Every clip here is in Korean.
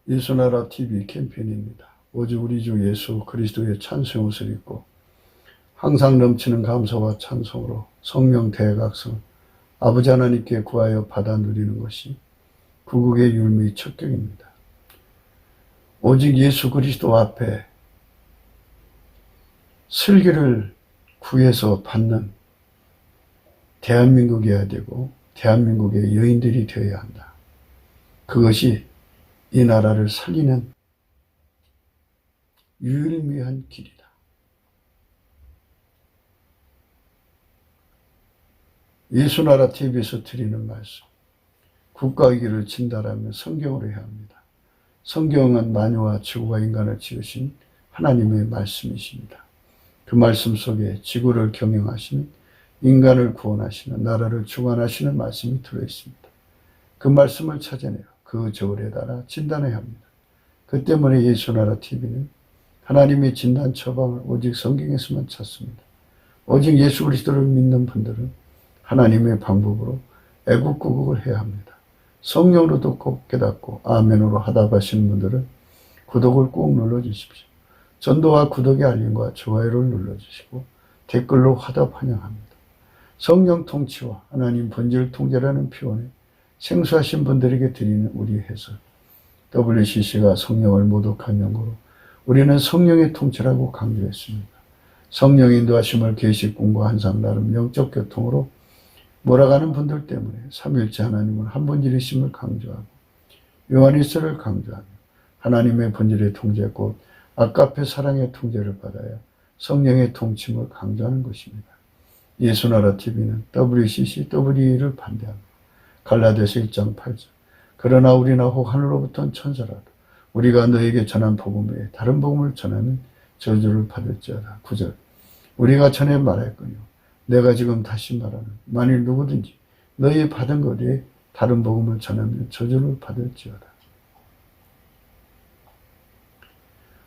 예수나라 TV 캠페인입니다. 오직 우리 주 예수 그리스도의 찬송의 옷을 입고 항상 넘치는 감사와 찬송으로 성령 대각성 아버지 하나님께 구하여 받아 누리는 것이 구국의 율무의 척경입니다. 오직 예수 그리스도 앞에 슬기를 구해서 받는 대한민국이어야 되고 대한민국의 여인들이 되어야 한다. 그것이 이 나라를 살리는 유일무이한 길이다. 예수나라 TV에서 드리는 말씀, 국가의 길을 진달하며 성경으로 해야 합니다. 성경은 만유와 지구와 인간을 지으신 하나님의 말씀이십니다. 그 말씀 속에 지구를 경영하시는, 인간을 구원하시는, 나라를 주관하시는 말씀이 들어있습니다. 그 말씀을 찾아내어 그 저울에 달아 진단해야 합니다. 그 때문에 예수나라 TV는 하나님의 진단 처방을 오직 성경에서만 찾습니다. 오직 예수 그리스도를 믿는 분들은 하나님의 방법으로 애국구국을 해야 합니다. 성령으로 듣고 깨닫고 아멘으로 하답하시는 분들은 구독을 꼭 눌러주십시오. 전도와 구독의 알림과 좋아요를 눌러주시고 댓글로 화답 환영합니다. 성령 통치와 하나님 본질 통제라는 표현에 생소하신 분들에게 드리는 우리 해설, WCC가 성령을 모독한 연고로 우리는 성령의 통치라고 강조했습니다. 성령의 인도하심을 계시 공부한 나름 영적 교통으로 몰아가는 분들 때문에 삼위일체 하나님은 한 본질이심을 강조하고 요한일서를 강조하며 하나님의 본질의 통제 곧 아까페 사랑의 통제를 받아야 성령의 통침을 강조하는 것입니다. 예수나라 TV는 WCC, WE를 반대합니다. 갈라디아서 1장 8절 그러나 우리나 혹 하늘로부터 천사라도 우리가 너에게 전한 복음 외에 다른 복음을 전하면 저주를 받을지어다. 9절 우리가 전에 말했거니와 내가 지금 다시 말하는 만일 누구든지 너희 받은 것 외에 다른 복음을 전하면 저주를 받을지어다.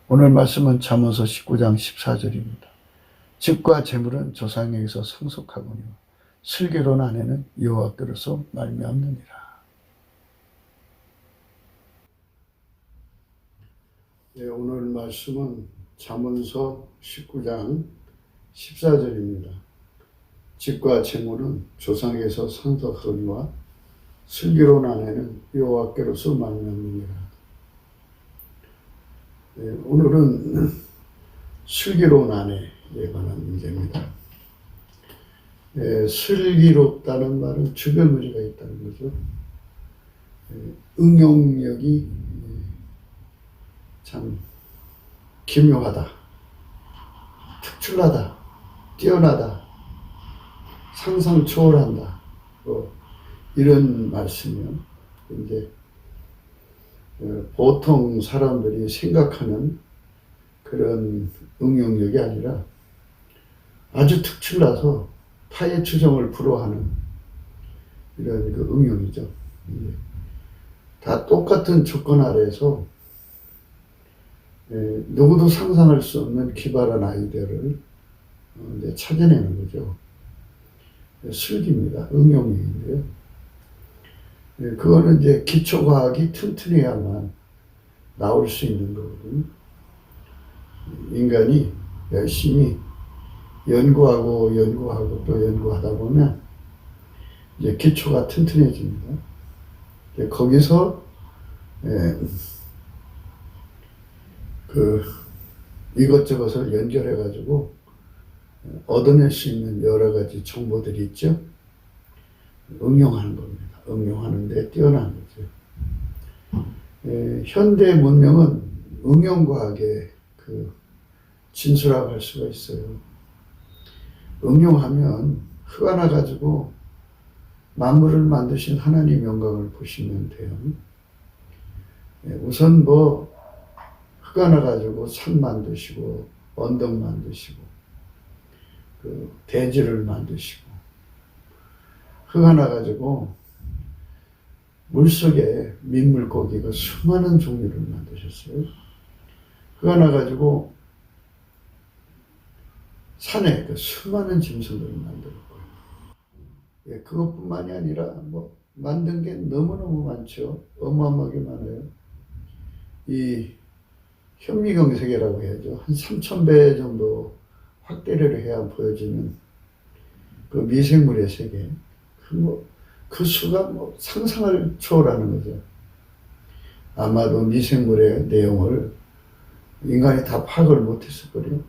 오늘 말씀은 잠언서 19장 14절입니다. 집과 재물은 조상에게서 상속하거니와 슬기로운 아내는 여호와께로서 말미암느니라. 네, 오늘 말씀은 잠언서 19장 14절입니다. 집과 재물은 조상에게서 상속하거니와 슬기로운 아내는 여호와께로서 말미암느니라. 네, 오늘은 슬기로운 아내에 관한 문제입니다. 슬기롭다는 말은 주변의미가 있다는 거죠. 응용력이 참 기묘하다, 특출나다, 뛰어나다, 상상 초월한다, 이런 말씀이요. 이제 보통 사람들이 생각하는 그런 응용력이 아니라 아주 특출나서 타의 추정을 불허하는 이런 그 응용이죠. 다 똑같은 조건 아래에서 누구도 상상할 수 없는 기발한 아이디어를 이제 찾아내는 거죠. 슬기입니다. 응용력인데요. 그거는 이제 기초과학이 튼튼해야만 나올 수 있는 거거든요. 인간이 열심히 연구하고 또 연구하다 보면 이제 기초가 튼튼해집니다. 거기서 이것저것을 연결해 가지고 얻어낼 수 있는 여러 가지 정보들이 있죠. 응용하는 겁니다. 응용하는데 뛰어난 거죠. 현대 문명은 응용과학의 진수라고 할 수가 있어요. 응용하면 흙 하나 가지고 만물을 만드신 하나님 영광을 보시면 돼요. 우선 흙 하나 가지고 산 만드시고 언덕 만드시고 대지를 만드시고 흙 하나 가지고 물속에 민물고기 수많은 종류를 만드셨어요. 흙 하나 가지고 산에 수많은 짐승들을 만들었고요. 그것뿐만이 아니라 만든 게 너무너무 많죠. 어마어마하게 많아요. 이 현미경세계라고 해야죠. 한 3,000배 정도 확대를 해야 보여지는 그 미생물의 세계. 그 수가 상상을 초월하는 거죠. 아마도 미생물의 내용을 인간이 다 파악을 못했을 거예요.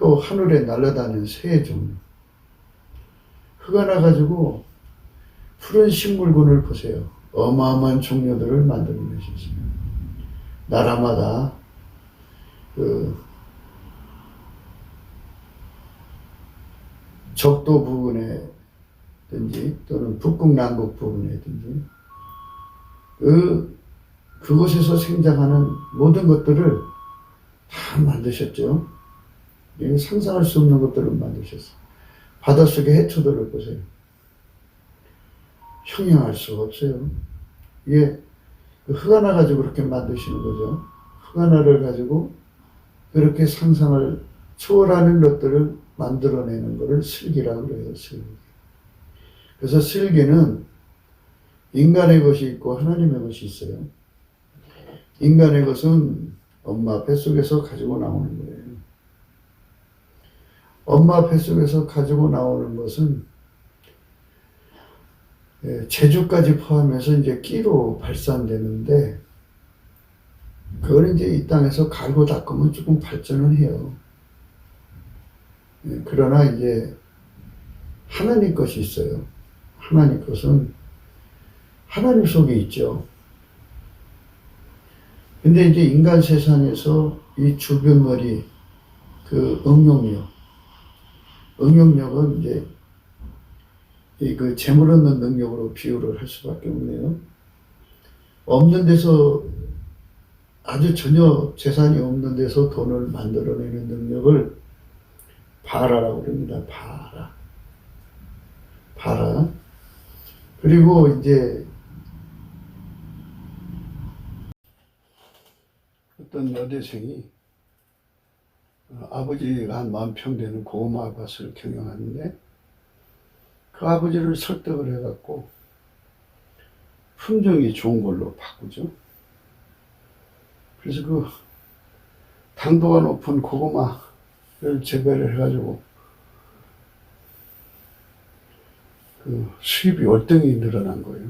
또 하늘에 날아다니는 새의 종류. 흙 하나 가지고 푸른 식물군을 보세요. 어마어마한 종류들을 만들어내셨어요. 나라마다 적도 부근에든지 또는 북극 남극 부근에든지 그곳에서 생장하는 모든 것들을 다 만드셨죠. 상상할 수 없는 것들을 만드셨어요. 바닷속의 해초들을 보세요. 형용할 수가 없어요. 이게 흙 하나 가지고 그렇게 만드시는 거죠. 흙 하나를 가지고 그렇게 상상을 초월하는 것들을 만들어내는 것을 슬기라고 그래요. 슬기. 그래서 슬기는 인간의 것이 있고 하나님의 것이 있어요. 인간의 것은 엄마 뱃속에서 가지고 나오는 거예요. 엄마 뱃속에서 가지고 나오는 것은 재주까지 포함해서 이제 끼로 발산되는데, 그걸 이제 이 땅에서 갈고 닦으면 조금 발전은 해요. 그러나 이제 하나님 것이 있어요. 하나님 것은 하나님 속에 있죠. 근데 이제 인간 세상에서 이 주변머리, 그 응용력은 이제 그 재물 얻는 능력으로 비유를 할 수밖에 없네요. 없는 데서, 아주 전혀 재산이 없는 데서 돈을 만들어내는 능력을 바라라고 그럽니다. 바라. 그리고 이제 어떤 여대생이 아버지가 한 10,000평 되는 고구마 밭을 경영하는데, 그 아버지를 설득을 해갖고 품종이 좋은 걸로 바꾸죠. 그래서 그 당도가 높은 고구마를 재배를 해가지고 그 수입이 월등히 늘어난 거예요.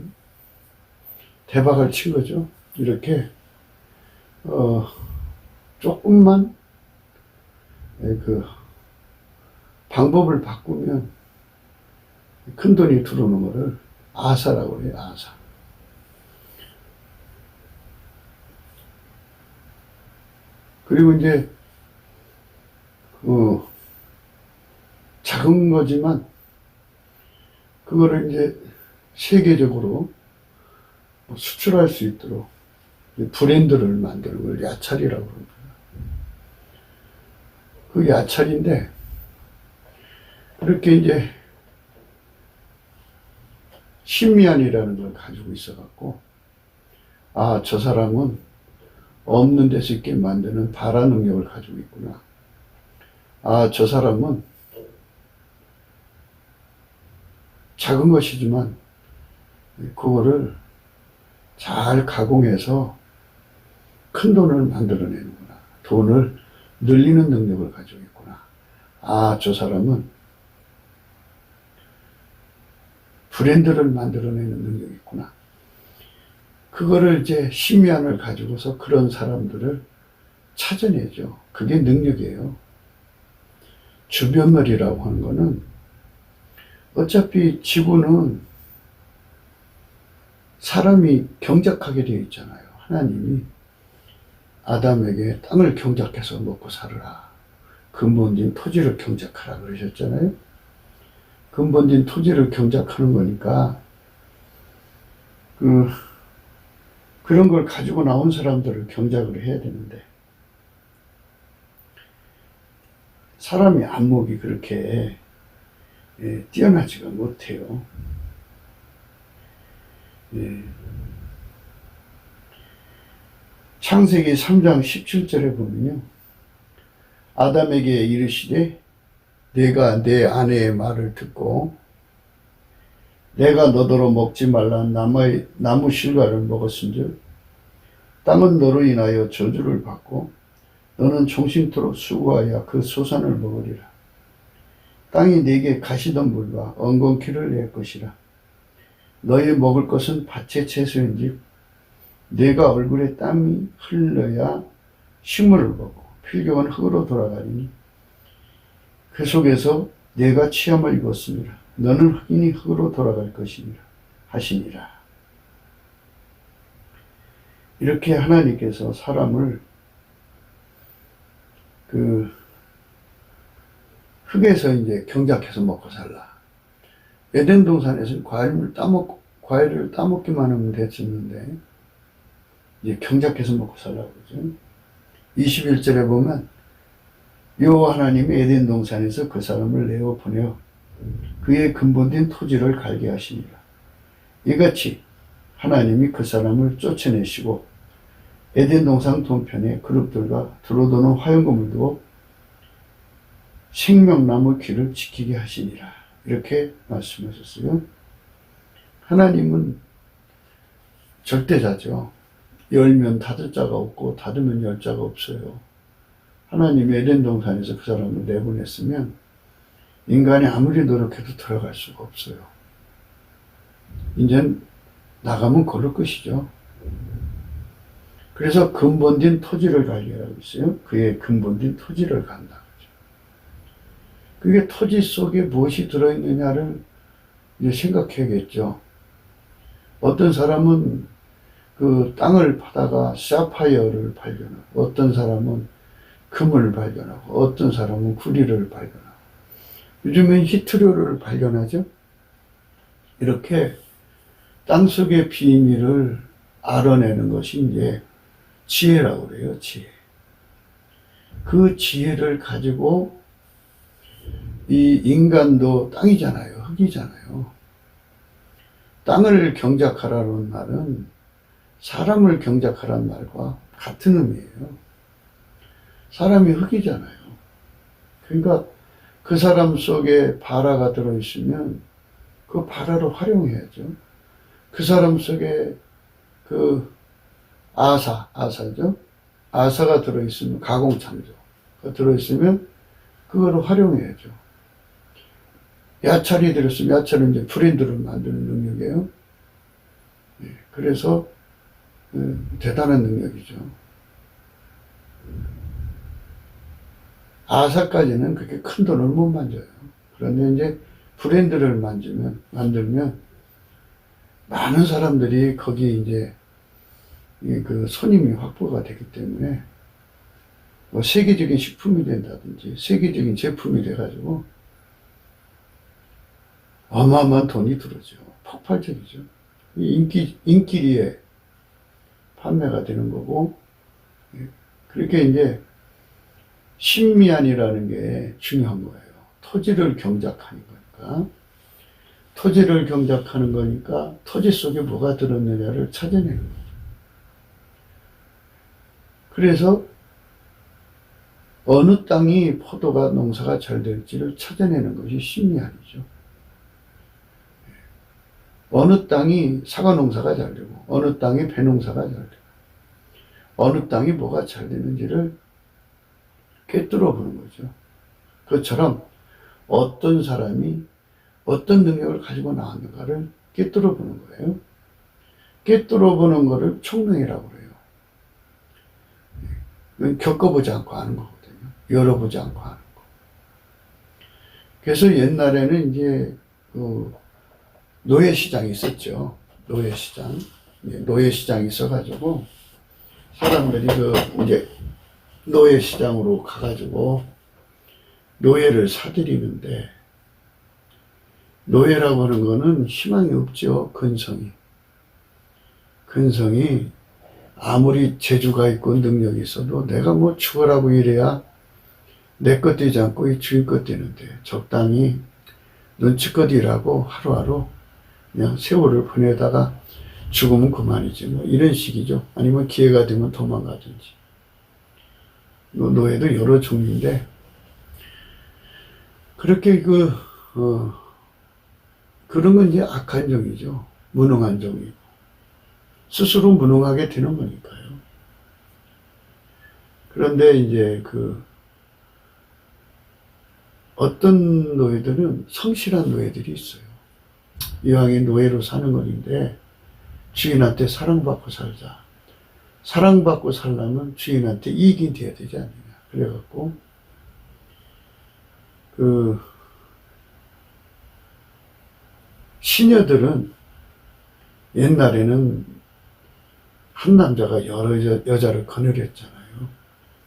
대박을 친 거죠. 이렇게 조금만 그 방법을 바꾸면 큰 돈이 들어오는 거를 아사라고 해요. 아사. 그리고 이제 작은 거지만 그거를 이제 세계적으로 수출할 수 있도록 브랜드를 만드는 걸 야찰이라고 합니다. 그 야찰인데, 그렇게 이제 신미안이라는 걸 가지고 있어갖고, 아, 저 사람은 없는 데서 있게 만드는 바라 능력을 가지고 있구나. 아, 저 사람은 작은 것이지만 그거를 잘 가공해서 큰 돈을 만들어내는구나. 돈을 늘리는 능력을 가지고 있구나. 아, 저 사람은 브랜드를 만들어내는 능력이 있구나. 그거를 이제 심미안을 가지고서 그런 사람들을 찾아내죠. 그게 능력이에요. 주변머리라고 하는 거는 어차피 지구는 사람이 경작하게 되어 있잖아요. 하나님이 아담에게 땅을 경작해서 먹고 살으라. 근본진 토지를 경작하라 그러셨잖아요. 근본진 토지를 경작하는 거니까 그런 걸 가지고 나온 사람들을 경작을 해야 되는데, 사람이 안목이 그렇게 뛰어나지가 못해요. 창세기 3장 17절에 보면요, 아담에게 이르시되 내가 내 아내의 말을 듣고 내가 너더러 먹지 말라 나무 실과를 먹었은즉 땅은 너로 인하여 저주를 받고 너는 종신토록 수고하여 그 소산을 먹으리라. 땅이 네게 가시덤불과 엉겅퀴를 낼 것이라. 너의 먹을 것은 밭의 채소인즉 네가 얼굴에 땀이 흘러야 식물을 먹고 필경은 흙으로 돌아가리니 그 속에서 네가 취함을 입었으니라. 너는 흑인이 흙으로 돌아갈 것이니라 하시니라. 이렇게 하나님께서 사람을 그 흙에서 이제 경작해서 먹고 살라. 에덴 동산에서 과일을 따먹기만 하면 됐었는데 이제 경작해서 먹고 살라고 그러죠. 21절에 보면 여호와 하나님이 에덴 동산에서 그 사람을 내어 보내어 그의 근본된 토지를 갈게 하시니라. 이같이 하나님이 그 사람을 쫓아내시고 에덴 동산 동편에 그룹들과 두루도는 화용금을 두어 생명나무 길을 지키게 하시니라. 이렇게 말씀하셨어요. 하나님은 절대자죠. 열면 닫을 자가 없고 닫으면 열 자가 없어요. 하나님이 에덴 동산에서 그 사람을 내보냈으면 인간이 아무리 노력해도 들어갈 수가 없어요. 이젠 나가면 걸을 것이죠. 그래서 근본된 토지를 가게 하고 있어요. 그의 근본된 토지를 간다. 그게 토지 속에 무엇이 들어있느냐를 이제 생각해야겠죠. 어떤 사람은 그 땅을 파다가 사파이어를 발견하고, 어떤 사람은 금을 발견하고, 어떤 사람은 구리를 발견하고, 요즘엔 히트료를 발견하죠. 이렇게 땅 속의 비밀을 알아내는 것이 이제 지혜라고 그래요, 지혜. 그 지혜를 가지고 이 인간도 땅이잖아요, 흙이잖아요. 땅을 경작하라는 말은 사람을 경작하라는 말과 같은 의미예요. 사람이 흙이잖아요. 그러니까 그 사람 속에 바라가 들어있으면 그 바라를 활용해야죠. 그 사람 속에 그 아사죠. 아사가 들어있으면 가공창조. 들어있으면 그거를 활용해야죠. 야찰이 들었으면 야찰은 이제 브랜드를 만드는 능력이에요. 그래서 대단한 능력이죠. 아사까지는 그렇게 큰 돈을 못 만져요. 그런데 이제 브랜드를 만들면 많은 사람들이 거기에 이제 그 손님이 확보가 되기 때문에 뭐 세계적인 식품이 된다든지 세계적인 제품이 돼가지고 어마어마한 돈이 들어오죠. 폭발적이죠. 인기리에 판매가 되는 거고, 그렇게 이제 신미안이라는 게 중요한 거예요. 토지를 경작하는 거니까. 토지를 경작하는 거니까 토지 속에 뭐가 들었느냐를 찾아내는 거죠. 그래서 어느 땅이 포도가 농사가 잘 될지를 찾아내는 것이 신미안이죠. 어느 땅이 사과 농사가 잘 되고, 어느 땅이 배 농사가 잘 되고, 어느 땅이 뭐가 잘 되는지를 꿰뚫어 보는 거죠. 그것처럼 어떤 사람이 어떤 능력을 가지고 나왔는가를 꿰뚫어 보는 거예요. 꿰뚫어 보는 거를 총명이라고 그래요. 이건 겪어보지 않고 아는 거거든요. 열어보지 않고 아는 거. 그래서 옛날에는 이제 그 노예시장이 있었죠. 노예시장이 있어가지고 사람들이 이제 노예시장으로 가가지고 노예를 사들이는데, 노예라고 하는 거는 희망이 없죠. 근성이 아무리 재주가 있고 능력이 있어도 내가 뭐 죽어라고 이래야 내 것 되지 않고 이 주인 것 되는데, 적당히 눈치껏 일하고 하루하루 그냥 세월을 보내다가 죽으면 그만이지, 뭐 이런 식이죠. 아니면 기회가 되면 도망가든지. 노예도 여러 종류인데, 그렇게 그런 건 이제 악한 종이죠. 무능한 종이고. 스스로 무능하게 되는 거니까요. 그런데 이제 어떤 노예들은 성실한 노예들이 있어요. 이왕에 노예로 사는 것인데 주인한테 사랑받고 살자. 사랑받고 살려면 주인한테 이익이 돼야 되지 않느냐. 그래갖고 시녀들은 옛날에는 한 남자가 여러 여자를 거느렸잖아요.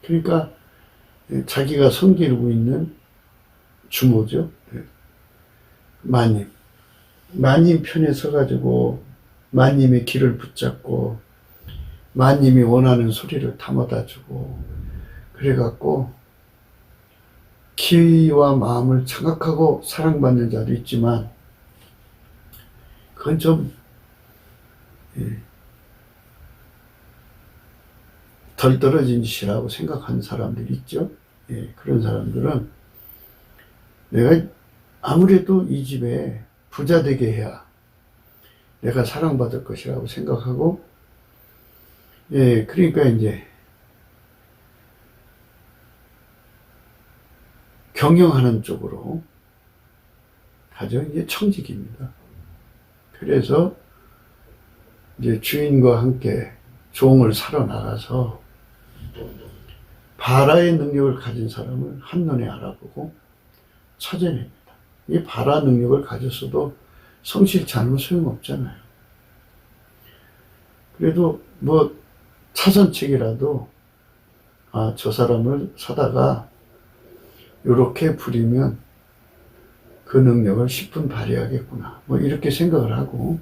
그러니까 자기가 섬기고 있는 주모죠. 마님 편에 서가지고 마님의 길을 붙잡고 마님이 원하는 소리를 담아다 주고 그래갖고 기와 마음을 장악하고 사랑받는 자도 있지만 그건 좀 덜 떨어진 짓이라고 생각하는 사람들이 있죠. 그런 사람들은 내가 아무래도 이 집에 부자 되게 해야 내가 사랑받을 것이라고 생각하고 그러니까 이제 경영하는 쪽으로 가죠. 이게 청직입니다. 그래서 이제 주인과 함께 종을 사러 나가서 바라의 능력을 가진 사람을 한눈에 알아보고 찾아냅니다. 이 바라 능력을 가졌어도 성실치 않으면 소용없잖아요. 그래도 뭐 차선책이라도 저 사람을 사다가 이렇게 부리면 그 능력을 10분 발휘하겠구나. 뭐 이렇게 생각을 하고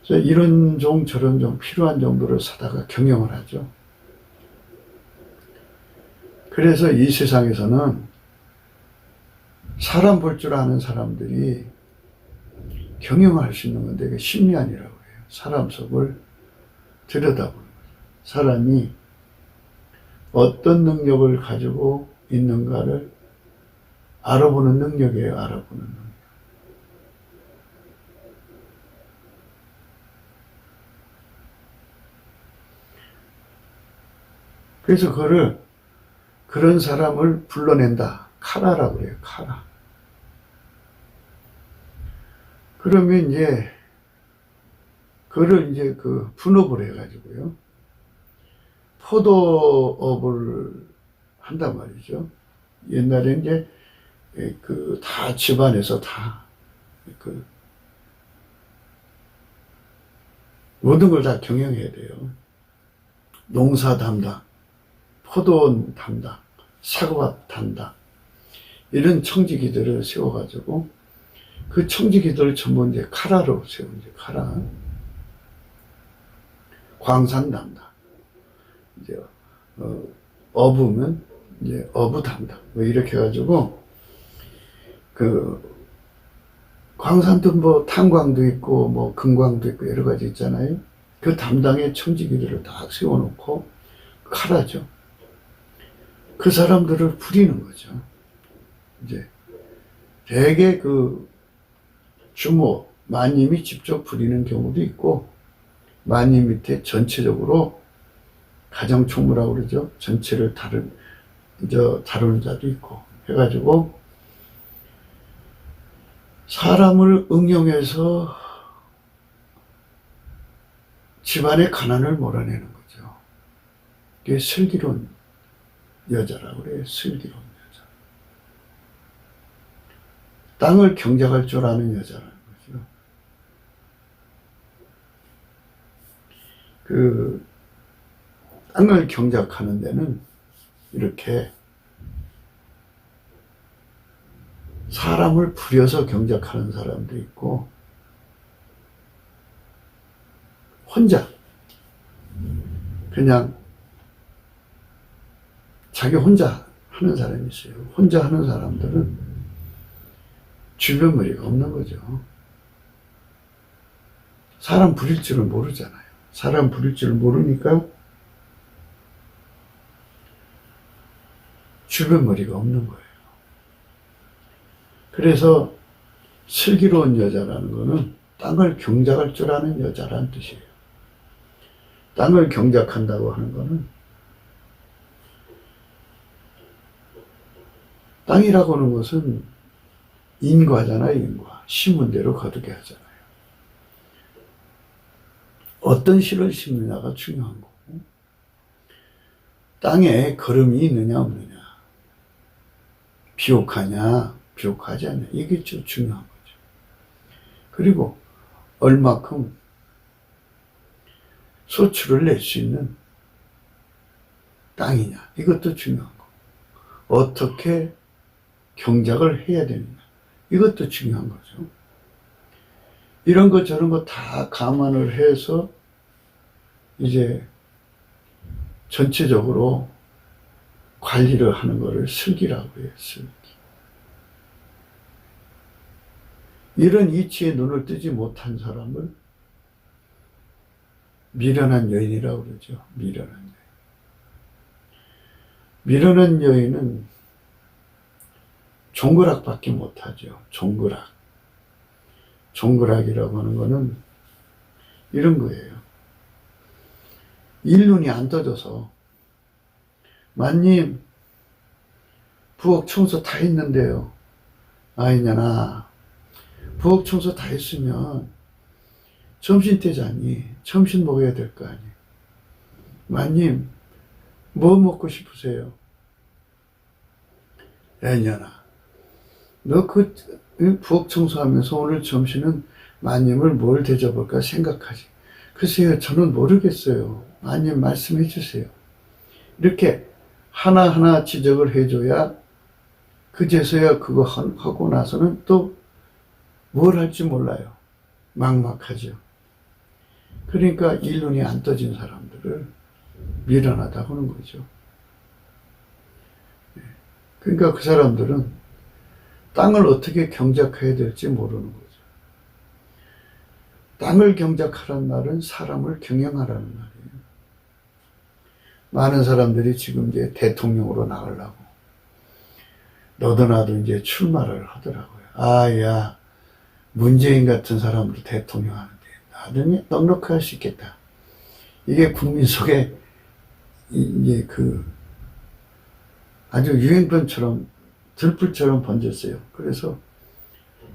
그래서 이런 종 저런 종 필요한 정도를 사다가 경영을 하죠. 그래서 이 세상에서는 사람 볼 줄 아는 사람들이 경영을 할 수 있는 건 되게 심리안이라고 해요. 사람 속을 들여다보는 거죠. 사람이 어떤 능력을 가지고 있는가를 알아보는 능력이에요. 알아보는 능력. 그래서 그런 사람을 불러낸다. 카라라고 그래요. 카라. 그러면 이제 그를 이제 분업을 해가지고요. 포도업을 한단 말이죠. 옛날에 이제 다 집안에서 다 모든 걸 다 경영해야 돼요. 농사 담당, 포도 담당, 사과 담당 이런 청지기들을 세워가지고 그 청지기들을 전부 이제 카라로 세운 이제 카라. 광산 담당. 이제 어부면 이제 어부 담당. 뭐 이렇게 해가지고 광산도 뭐 탄광도 있고 뭐 금광도 있고 여러 가지 있잖아요. 그 담당의 청지기들을 다 세워놓고 카라죠. 그 사람들을 부리는 거죠. 이제 대개 주모 마님이 직접 부리는 경우도 있고 마님 밑에 전체적으로 가정총무라고 그러죠. 전체를 다루는 자도 있고 해가지고 사람을 응용해서 집안의 가난을 몰아내는 거죠. 그게 슬기로운 여자라고 그래요. 슬기로운 여자. 땅을 경작할 줄 아는 여자라는 거죠. 땅을 경작하는 데는 이렇게 사람을 부려서 경작하는 사람도 있고 혼자 그냥 자기 혼자 하는 사람이 있어요. 혼자 하는 사람들은 주변머리가 없는 거죠. 사람 부릴 줄을 모르잖아요. 사람 부릴 줄을 모르니까 주변머리가 없는 거예요. 그래서 슬기로운 여자라는 거는 땅을 경작할 줄 아는 여자라는 뜻이에요. 땅을 경작한다고 하는 거는 땅이라고 하는 것은 인과잖아요, 인과. 심은 대로 거두게 하잖아요. 어떤 씨를 심느냐가 중요한 거고, 땅에 거름이 있느냐, 없느냐, 비옥하냐, 비옥하지 않냐, 이게 좀 중요한 거죠. 그리고 얼마큼 소출을 낼 수 있는 땅이냐, 이것도 중요한 거고, 어떻게 경작을 해야 되느냐, 이것도 중요한 거죠. 이런 것 저런 거 다 감안을 해서 이제 전체적으로 관리를 하는 것을 슬기라고 해요, 슬기. 이런 이치에 눈을 뜨지 못한 사람을 미련한 여인이라고 그러죠. 미련한 여인. 미련한 여인은 종그락밖에 못하죠. 종그락. 종그락이라고 하는 거는 이런 거예요. 일눈이 안 떠져서, 마님, 부엌 청소 다 했는데요. 아니냐나, 부엌 청소 다 했으면 점심 때잖니. 점심 먹어야 될 거 아니에요. 마님, 뭐 먹고 싶으세요? 애년아, 너 그 부엌 청소하면서 오늘 점심은 마님을 뭘 대접할까 생각하지. 글쎄요, 저는 모르겠어요. 마님 말씀해 주세요. 이렇게 하나하나 지적을 해줘야 그제서야 그거 하고 나서는 또 뭘 할지 몰라요. 막막하죠. 그러니까 일눈이 안 떠진 사람들을 미련하다고 하는 거죠. 그러니까 그 사람들은 땅을 어떻게 경작해야 될지 모르는 거죠. 땅을 경작하라는 말은 사람을 경영하라는 말이에요. 많은 사람들이 지금 이제 대통령으로 나가려고 너도 나도 이제 출마를 하더라고요. 아, 야, 문재인 같은 사람으로 대통령 하는데 나도 넉넉할 수 있겠다. 이게 국민 속에 이제 아주 유행병처럼 들불처럼 번졌어요. 그래서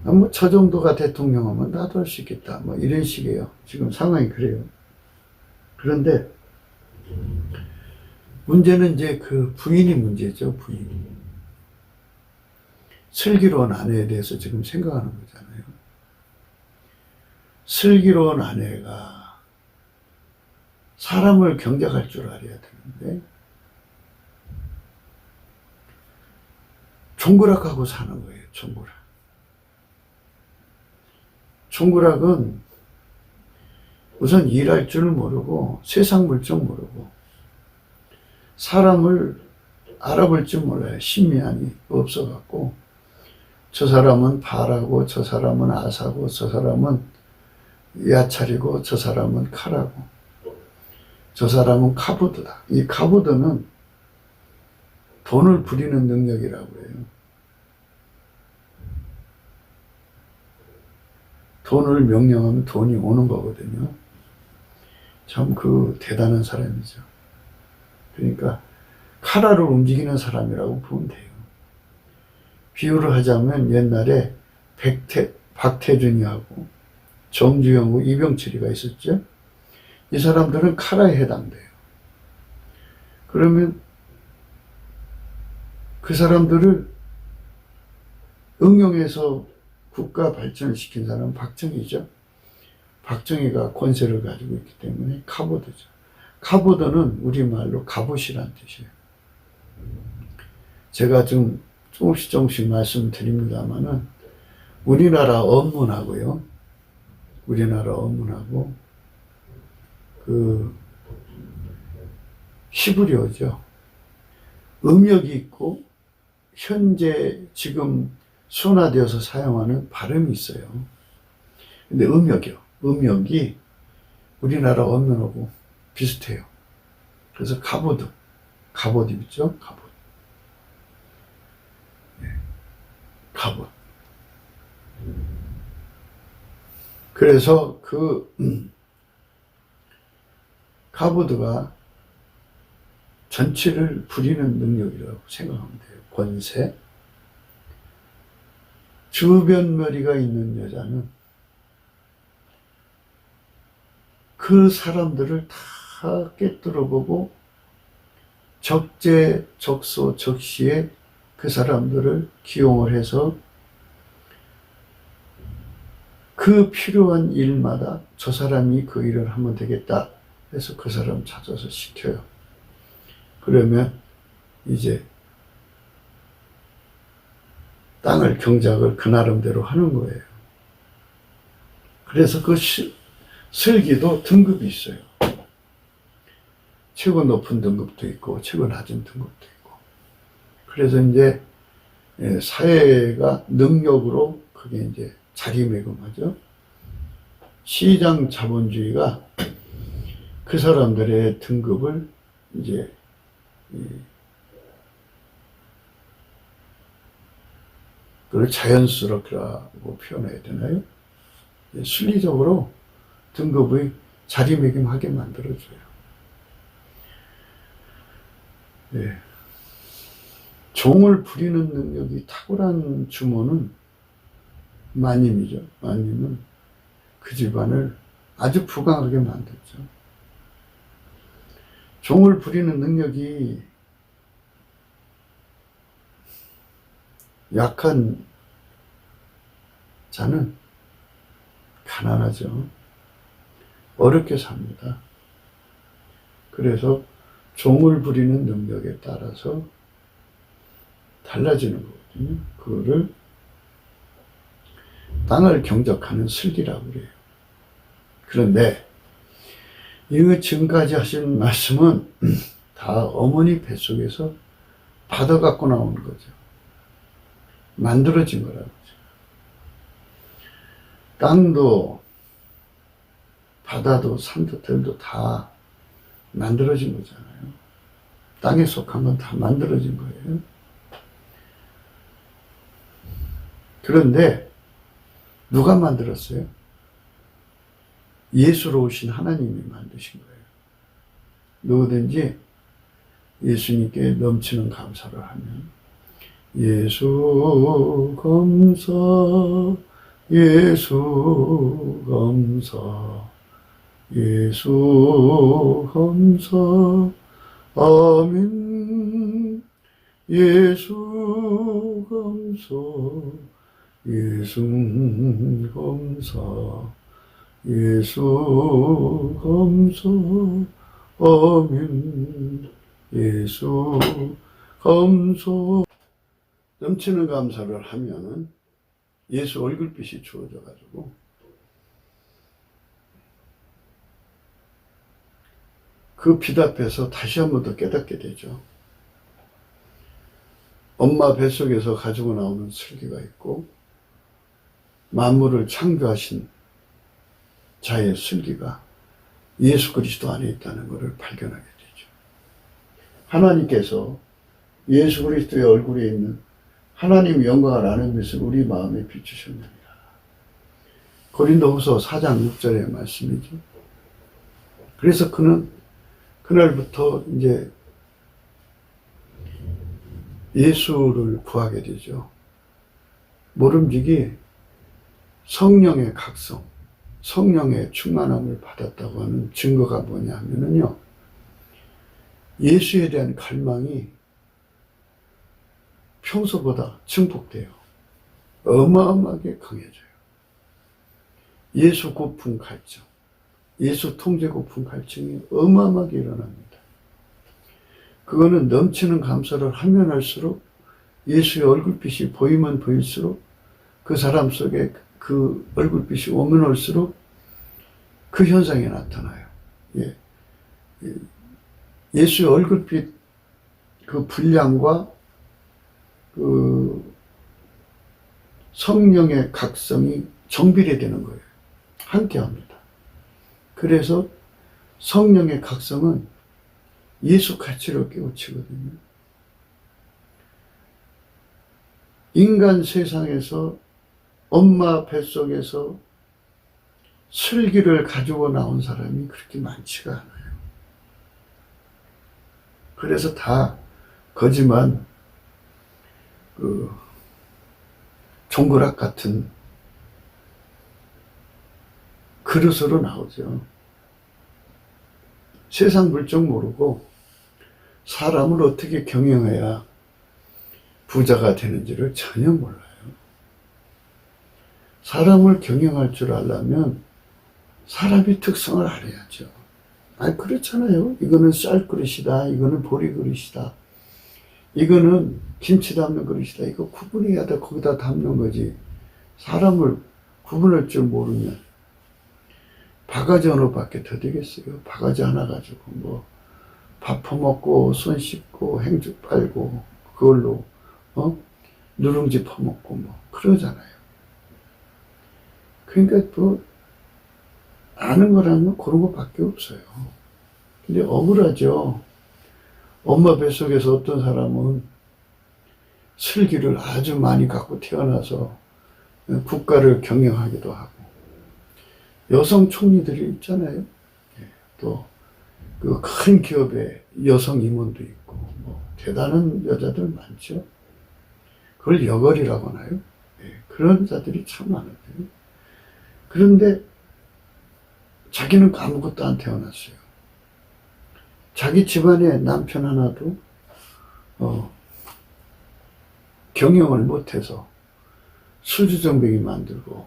뭐 저 정도가 대통령하면 나도 할 수 있겠다. 뭐 이런 식이에요. 지금 상황이 그래요. 그런데 문제는 이제 그 부인이 문제죠. 부인이. 슬기로운 아내에 대해서 지금 생각하는 거잖아요. 슬기로운 아내가 사람을 경작할 줄 알아야 되는데 종그락하고 사는 거예요. 종그락. 종그락은 우선 일할 줄 모르고 세상 물정 모르고 사람을 알아볼 줄 몰라요. 신미안이 없어갖고 저 사람은 바라고 저 사람은 아사고 저 사람은 야찰이고 저 사람은 칼하고 저 사람은 카보드다. 이 카보드는 돈을 부리는 능력이라고 해요. 돈을 명령하면 돈이 오는 거거든요. 참 대단한 사람이죠. 그러니까 카라를 움직이는 사람이라고 보면 돼요. 비유를 하자면 옛날에 박태준이하고 정주영하고 이병철이가 있었죠. 이 사람들은 카라에 해당돼요. 그러면 그 사람들을 응용해서 국가 발전을 시킨 사람은 박정희죠. 박정희가 권세를 가지고 있기 때문에 카보드죠. 카보드는 우리말로 갑옷이란 뜻이에요. 제가 좀 조금씩 말씀드립니다만은 우리나라 언문하고요. 우리나라 언문하고 히브리어죠. 음역이 있고 현재 지금 순화되어서 사용하는 발음이 있어요. 근데 음역이 우리나라 언문하고 비슷해요. 그래서 갑옷 있죠? 갑옷. 네. 갑옷. 그래서 갑옷가 전체를 부리는 능력이라고 생각하면 돼요. 권세, 주변머리가 있는 여자는 그 사람들을 다 꿰뚫어보고 적재적소 적시에 그 사람들을 기용을 해서 그 필요한 일마다 저 사람이 그 일을 하면 되겠다 해서 그 사람 찾아서 시켜요. 그러면 이제 땅을 경작을 그 나름대로 하는 거예요. 그래서 그 슬기도 등급이 있어요. 최고 높은 등급도 있고 최고 낮은 등급도 있고. 그래서 이제 사회가 능력으로 그게 이제 자리매김하죠. 시장 자본주의가 그 사람들의 등급을 이제 그걸 자연스럽게라고 표현해야 되나요? 순리적으로 등급의 자리매김하게 만들어줘요. 네. 종을 부리는 능력이 탁월한 주모는 마님이죠. 마님은 그 집안을 아주 부강하게 만들죠. 종을 부리는 능력이 약한 자는 가난하죠. 어렵게 삽니다. 그래서 종을 부리는 능력에 따라서 달라지는 거거든요. 그거를 땅을 경작하는 슬기라고 그래요. 그런데 이거 지금까지 하신 말씀은 다 어머니 뱃속에서 받아갖고 나오는 거죠. 만들어진 거라고. 땅도 바다도 산도 들도 다 만들어진 거잖아요. 땅에 속한 건 다 만들어진 거예요. 그런데 누가 만들었어요? 예수로 오신 하나님이 만드신 거예요. 누구든지 예수님께 넘치는 감사를 하면 예수 감사 예수 감사 예수 감사 아멘 예수 감사 예수 감사 예수 감사 아멘 예수 감사. 넘치는 감사를 하면은 예수 얼굴빛이 주어져 가지고 그 빛 앞에서 다시 한 번 더 깨닫게 되죠. 엄마 뱃속에서 가지고 나오는 슬기가 있고 만물을 창조하신 자의 슬기가 예수 그리스도 안에 있다는 것을 발견하게 되죠. 하나님께서 예수 그리스도의 얼굴에 있는 하나님 영광을 아는 것을 우리 마음에 비추셨느니라. 고린도후서 4장 6절의 말씀이죠. 그래서 그는 그날부터 이제 예수를 구하게 되죠. 모름지기 성령의 각성, 성령의 충만함을 받았다고 하는 증거가 뭐냐 하면요. 예수에 대한 갈망이 평소보다 증폭돼요. 어마어마하게 강해져요. 예수 고품 갈증, 예수 통제 고품 갈증이 어마어마하게 일어납니다. 그거는 넘치는 감사를 하면 할수록 예수의 얼굴빛이 보이면 보일수록 그 사람 속에 그 얼굴빛이 오면 올수록 그 현상이 나타나요. 예. 예수의 얼굴빛 그 분량과 그 성령의 각성이 정비례되는 거예요. 함께 합니다. 그래서 성령의 각성은 예수 가치로 깨우치거든요. 인간 세상에서 엄마 뱃속에서 슬기를 가지고 나온 사람이 그렇게 많지가 않아요. 그래서 다 거지만 종그락 같은 그릇으로 나오죠. 세상 물정 모르고 사람을 어떻게 경영해야 부자가 되는지를 전혀 몰라요. 사람을 경영할 줄 알려면 사람의 특성을 알아야죠. 아니, 그렇잖아요. 이거는 쌀 그릇이다. 이거는 보리 그릇이다. 이거는 김치 담는 그릇이다. 이거 구분해야 돼. 거기다 담는 거지. 사람을 구분할 줄 모르면 바가지 하나밖에 더 되겠어요. 바가지 하나 가지고 뭐 밥 퍼먹고 손 씻고 행주 빨고 그걸로 누룽지 퍼먹고 뭐 그러잖아요. 그러니까 또 아는 거라면 그런 것밖에 없어요. 근데 억울하죠. 엄마 뱃속에서 어떤 사람은 슬기를 아주 많이 갖고 태어나서 국가를 경영하기도 하고, 여성 총리들이 있잖아요. 또 그 큰 기업의 여성 임원도 있고 뭐 대단한 여자들 많죠. 그걸 여걸이라고 하나요? 그런 자들이 참 많은데요. 그런데 자기는 아무것도 안 태어났어요. 자기 집안에 남편 하나도 경영을 못해서 술주정뱅이 만들고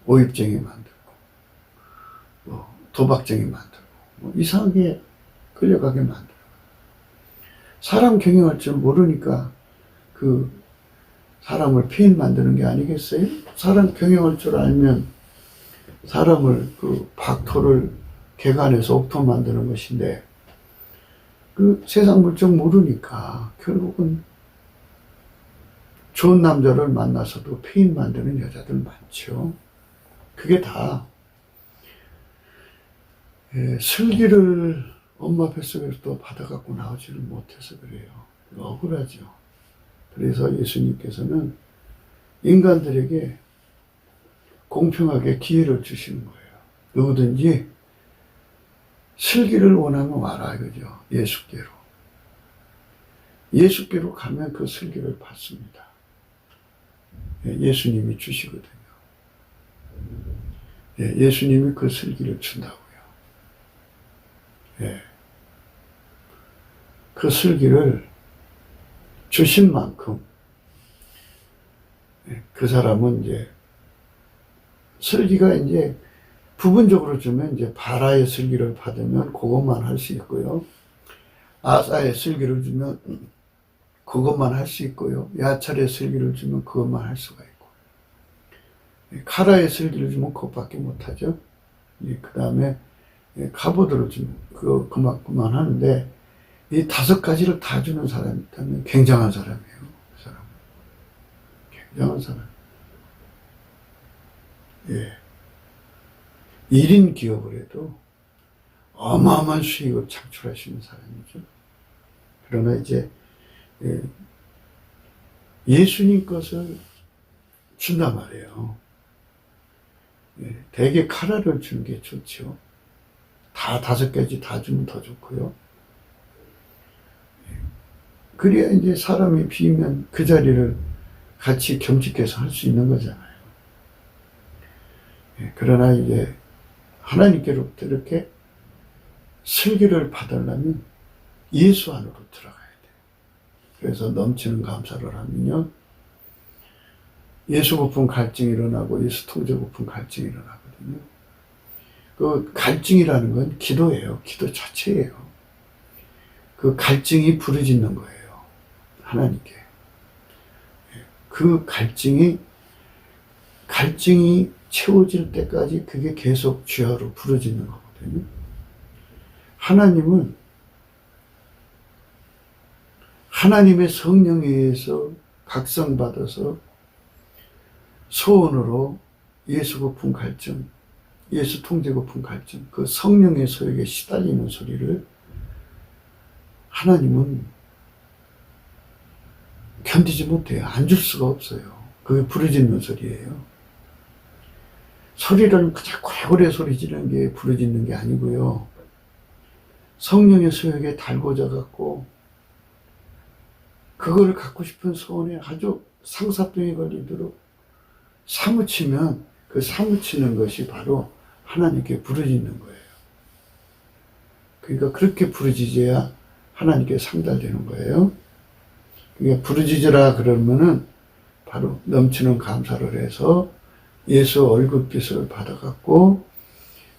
오입쟁이 만들고 도박쟁이 만들고 이상하게 끌려가게 만들고, 사람 경영할 줄 모르니까 그 사람을 피인 만드는 게 아니겠어요? 사람 경영할 줄 알면 사람을 그 박토를 개간해서 옥토 만드는 것인데, 그 세상 물정 모르니까 결국은 좋은 남자를 만나서도 피인 만드는 여자들 많죠. 그게 다 슬기를 엄마 뱃속에서 또 받아갖고 나오지를 못해서 그래요. 억울하죠. 그래서 예수님께서는 인간들에게 공평하게 기회를 주시는 거예요. 누구든지 슬기를 원하면 와라 이거죠. 예수께로. 예수께로 가면 그 슬기를 받습니다. 예수님이 주시거든요. 예수님이 그 슬기를 준다고요. 그 슬기를 주신 만큼 그 사람은 이제 슬기가 이제 부분적으로 주면 이제 바라의 슬기를 받으면 그것만 할 수 있고요. 아사의 슬기를 주면 그것만 할 수 있고요. 야찰의 슬기를 주면 그것만 할 수가 있고, 카라의 슬기를 주면 그것밖에 못하죠. 그 다음에 카보드를 주면 그만큼만 하는데, 이 5가지를 다 주는 사람이 있다면 굉장한 사람이에요. 그 사람은 굉장한 사람. 1인 기업을 해도 어마어마한 수익을 창출하시는 사람이죠. 그러나 이제 예수님 것을 준단 말이에요. 대개 카라를 주는 게 좋죠. 다 5가지 다 주면 더 좋고요. 그래야 이제 사람이 비면 그 자리를 같이 겸직해서 할 수 있는 거잖아요. 그러나 이제 하나님께로부터 이렇게 슬기를 받으려면 예수 안으로 들어가야 돼요. 그래서 넘치는 감사를 하면요, 예수 고픈 갈증이 일어나고 예수 통제 고픈 갈증이 일어나거든요. 그 갈증이라는 건 기도예요. 기도 자체예요. 그 갈증이 부르짖는 거예요. 하나님께. 그 갈증이 채워질 때까지 그게 계속 주야로 부르짖는 거거든요. 하나님은 하나님의 성령에 의해서 각성받아서 소원으로 예수 고픈 갈증, 예수 통제 고픈 갈증, 그 성령의 소욕에 시달리는 소리를 하나님은 견디지 못해요. 안 줄 수가 없어요. 그게 부르짖는 소리예요. 소리를 자꾸 고래 소리 지르는 게 부르짖는 게 아니고요. 성령의 소욕에 달궈져 갖고 그걸 갖고 싶은 소원에 아주 상사병이 걸리도록 사무치면 그 사무치는 것이 바로 하나님께 부르짖는 거예요. 그러니까 그렇게 부르짖어야 하나님께 상달되는 거예요. 그러니까 부르짖으라 그러면은 바로 넘치는 감사를 해서 예수 얼굴빛을 받아갖고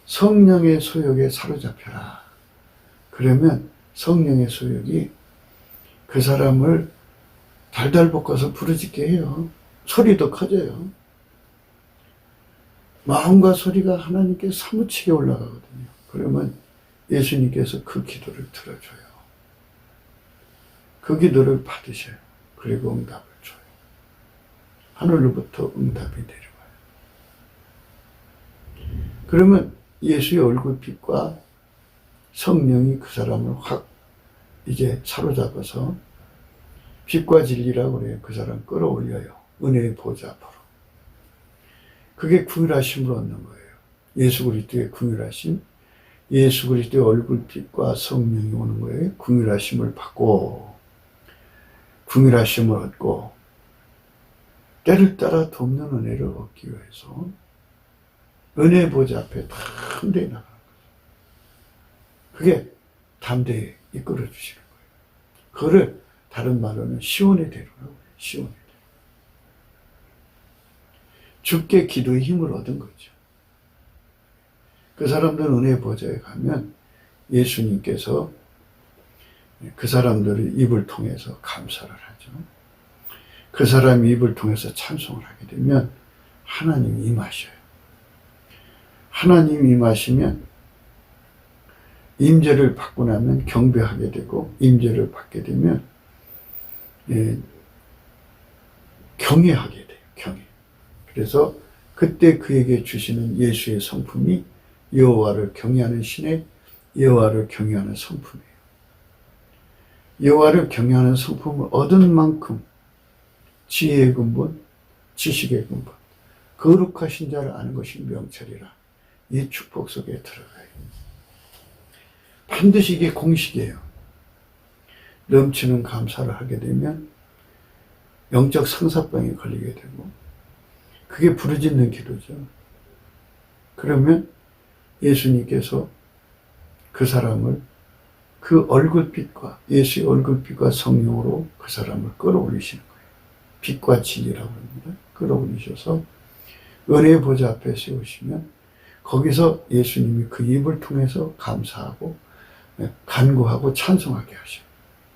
성령의 소욕에 사로잡혀라. 그러면 성령의 소욕이 그 사람을 달달 볶아서 부르짖게 해요. 소리도 커져요. 마음과 소리가 하나님께 사무치게 올라가거든요. 그러면 예수님께서 그 기도를 들어줘요. 그 기도를 받으셔요. 그리고 응답을 줘요. 하늘로부터 응답이 내려와요. 그러면 예수의 얼굴빛과 성령이 그 사람을 확 이제 사로잡아서 빛과 진리라고 그래요. 그 사람 끌어올려요. 은혜의 보좌 앞으로. 그게 긍휼하심을 얻는 거예요. 예수 그리스도의 긍휼하심, 예수 그리스도의 얼굴빛과 성령이 오는 거예요. 긍휼하심을 받고, 긍휼하심을 얻고, 때를 따라 돕는 은혜를 얻기 위해서 은혜의 보좌 앞에 담대히 나가는 거죠. 그게 담대히 이끌어 주시는 거예요. 그거를 다른 말로는 시온의 대로라고 해요. 시온의 대로. 주께 기도의 힘을 얻은 거죠. 그 사람들은 은혜의 보좌에 가면 예수님께서 그 사람들의 입을 통해서 감사를 하죠. 그 사람의 입을 통해서 찬송을 하게 되면 하나님이 임하셔요. 하나님이 임하시면 임재를 받고 나면 경배하게 되고, 임재를 받게 되면 경외하게 돼요. 경외. 그래서 그때 그에게 주시는 예수의 성품이 여호와를 경외하는 신의 여호와를 경외하는 성품이에요. 여호와를 경외하는 성품을 얻은 만큼 지혜의 근본, 지식의 근본, 거룩하신 자를 아는 것이 명철이라. 이 축복 속에 들어가요. 반드시 이게 공식이에요. 넘치는 감사를 하게 되면 영적 상사병에 걸리게 되고, 그게 부르짖는 기도죠. 그러면 예수님께서 그 사람을 그 얼굴빛과, 예수의 얼굴빛과 성령으로 그 사람을 끌어올리시는 거예요. 빛과 진리라고 합니다. 끌어올리셔서 은혜의 보좌 앞에 세우시면 거기서 예수님이 그 입을 통해서 감사하고 간구하고 찬송하게 하셔요.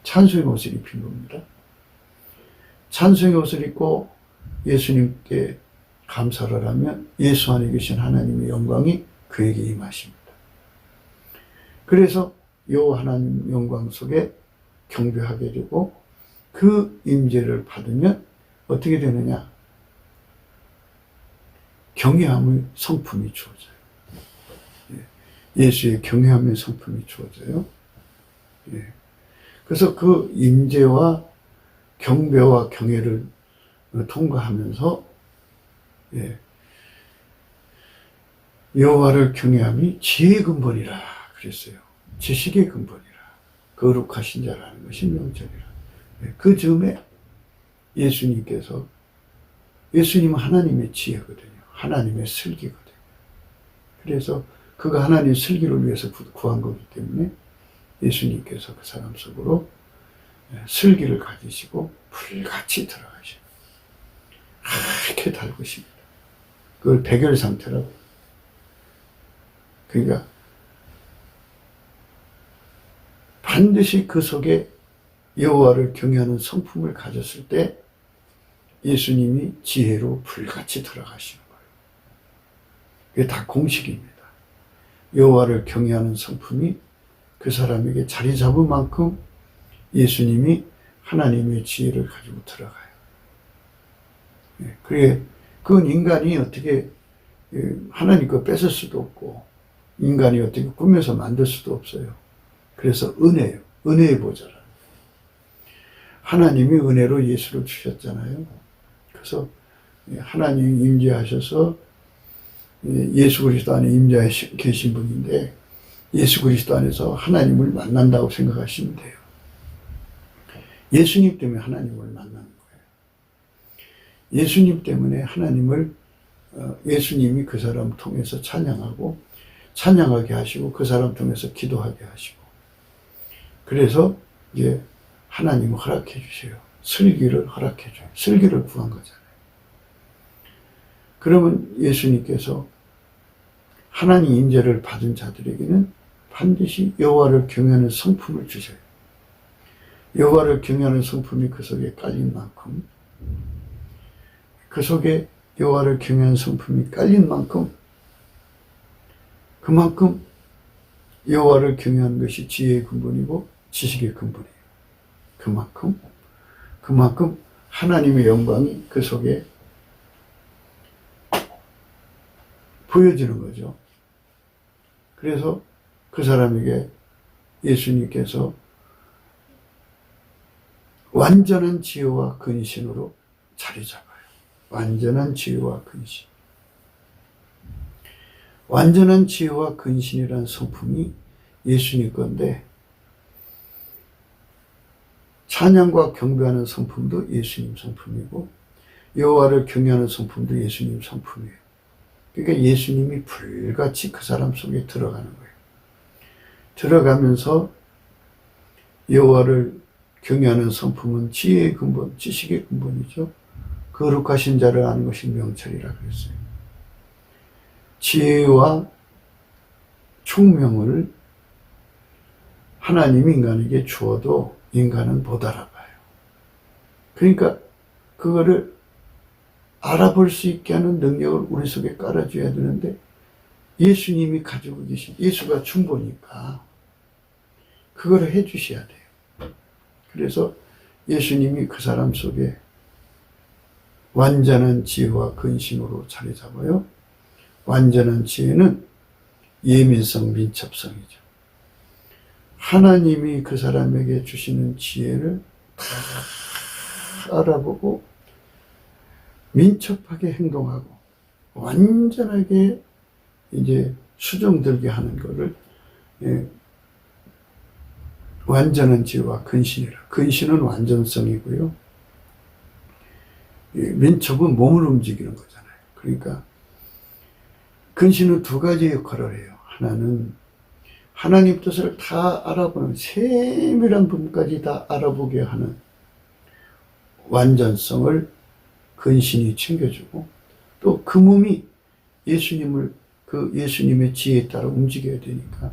찬송의 옷을 입힌 겁니다. 찬송의 옷을 입고 예수님께 감사를 하면 예수 안에 계신 하나님의 영광이 그에게 임하십니다. 그래서 여호와 하나님 영광 속에 경배하게 되고, 그 임재를 받으면 어떻게 되느냐? 경외함의 성품이 주어져요. 예수의 경외함의 성품이 주어져요. 그래서 그 임재와 경배와 경외를 통과하면서 여호와를 경외함이 지혜의 근본이라 그랬어요. 지식의 근본이라. 거룩하신 자라는 것이 명철이라. 그 즈음에 예수님께서, 예수님은 하나님의 지혜거든요. 하나님의 슬기거든요. 그래서 그가 하나님의 슬기를 위해서 구한 거기 때문에 예수님께서 그 사람 속으로 슬기를 가지시고 불같이 들어가셔요. 이렇게 달구십니다. 그걸 백열 상태라고. 그러니까 반드시 그 속에 여호와를 경외하는 성품을 가졌을 때 예수님이 지혜로 불같이 들어가시는 거예요. 그게 다 공식입니다. 여호와를 경외하는 성품이 그 사람에게 자리 잡은 만큼 예수님이 하나님의 지혜를 가지고 들어가요. 그건 인간이 어떻게 하나님 거 뺏을 수도 없고, 인간이 어떻게 꾸며서 만들 수도 없어요. 그래서 은혜예요. 은혜의 보좌라. 하나님이 은혜로 예수를 주셨잖아요. 그래서 하나님이 임재하셔서 예수 그리스도 안에 임재해 계신 분인데, 예수 그리스도 안에서 하나님을 만난다고 생각하시면 돼요. 예수님 때문에 하나님을 만나는 거예요. 예수님 때문에 하나님을 예수님이 그 사람 통해서 찬양하게 하시고 그 사람 통해서 기도하게 하시고 그래서 이제 하나님은 허락해 주세요. 슬기를 허락해 줘요. 슬기를 구한 거잖아요. 그러면 예수님께서 하나님 인재를 받은 자들에게는 반드시 여호와를 경외하는 성품을 주셔요. 여호와를 경외하는 성품이 그 속에 깔린 만큼 그 속에 여호와를 경외하는 성품이 깔린 만큼 그만큼 여호와를 경외하는 것이 지혜의 근본이고 지식의 근본이에요. 그만큼 하나님의 영광이 그 속에 보여지는 거죠. 그래서 그 사람에게 예수님께서 완전한 지혜와 근신으로 자리 잡아요. 완전한 지혜와 근신. 완전한 지혜와 근신이라는 성품이 예수님 건데 찬양과 경배하는 성품도 예수님 성품이고 여호와를 경외하는 성품도 예수님 성품이에요. 그러니까 예수님이 불같이 그 사람 속에 들어가는 거예요. 들어가면서 여호와를 경외하는 성품은 지혜의 근본, 지식의 근본이죠. 거룩하신 자를 아는 것이 명철이라 그랬어요. 지혜와 총명을 하나님이 인간에게 주어도 인간은 못 알아봐요. 그러니까 그거를 알아볼 수 있게 하는 능력을 우리 속에 깔아줘야 되는데 예수님이 가지고 계신 예수가 중보니까 그거를 해주셔야 돼요. 그래서 예수님이 그 사람 속에 완전한 지혜와 근신으로 자리 잡아요. 완전한 지혜는 예민성, 민첩성이죠. 하나님이 그 사람에게 주시는 지혜를 다 알아보고 민첩하게 행동하고 완전하게 이제 수정들게 하는 것을 완전한 지혜와 근신이라. 근신은 완전성이고요. 민첩은 몸을 움직이는 거잖아요. 그러니까 근신은 두 가지 역할을 해요. 하나는 하나님 뜻을 다 알아보는 세밀한 부분까지 다 알아보게 하는 완전성을 근신이 챙겨주고 또 그 몸이 예수님의 지혜에 따라 움직여야 되니까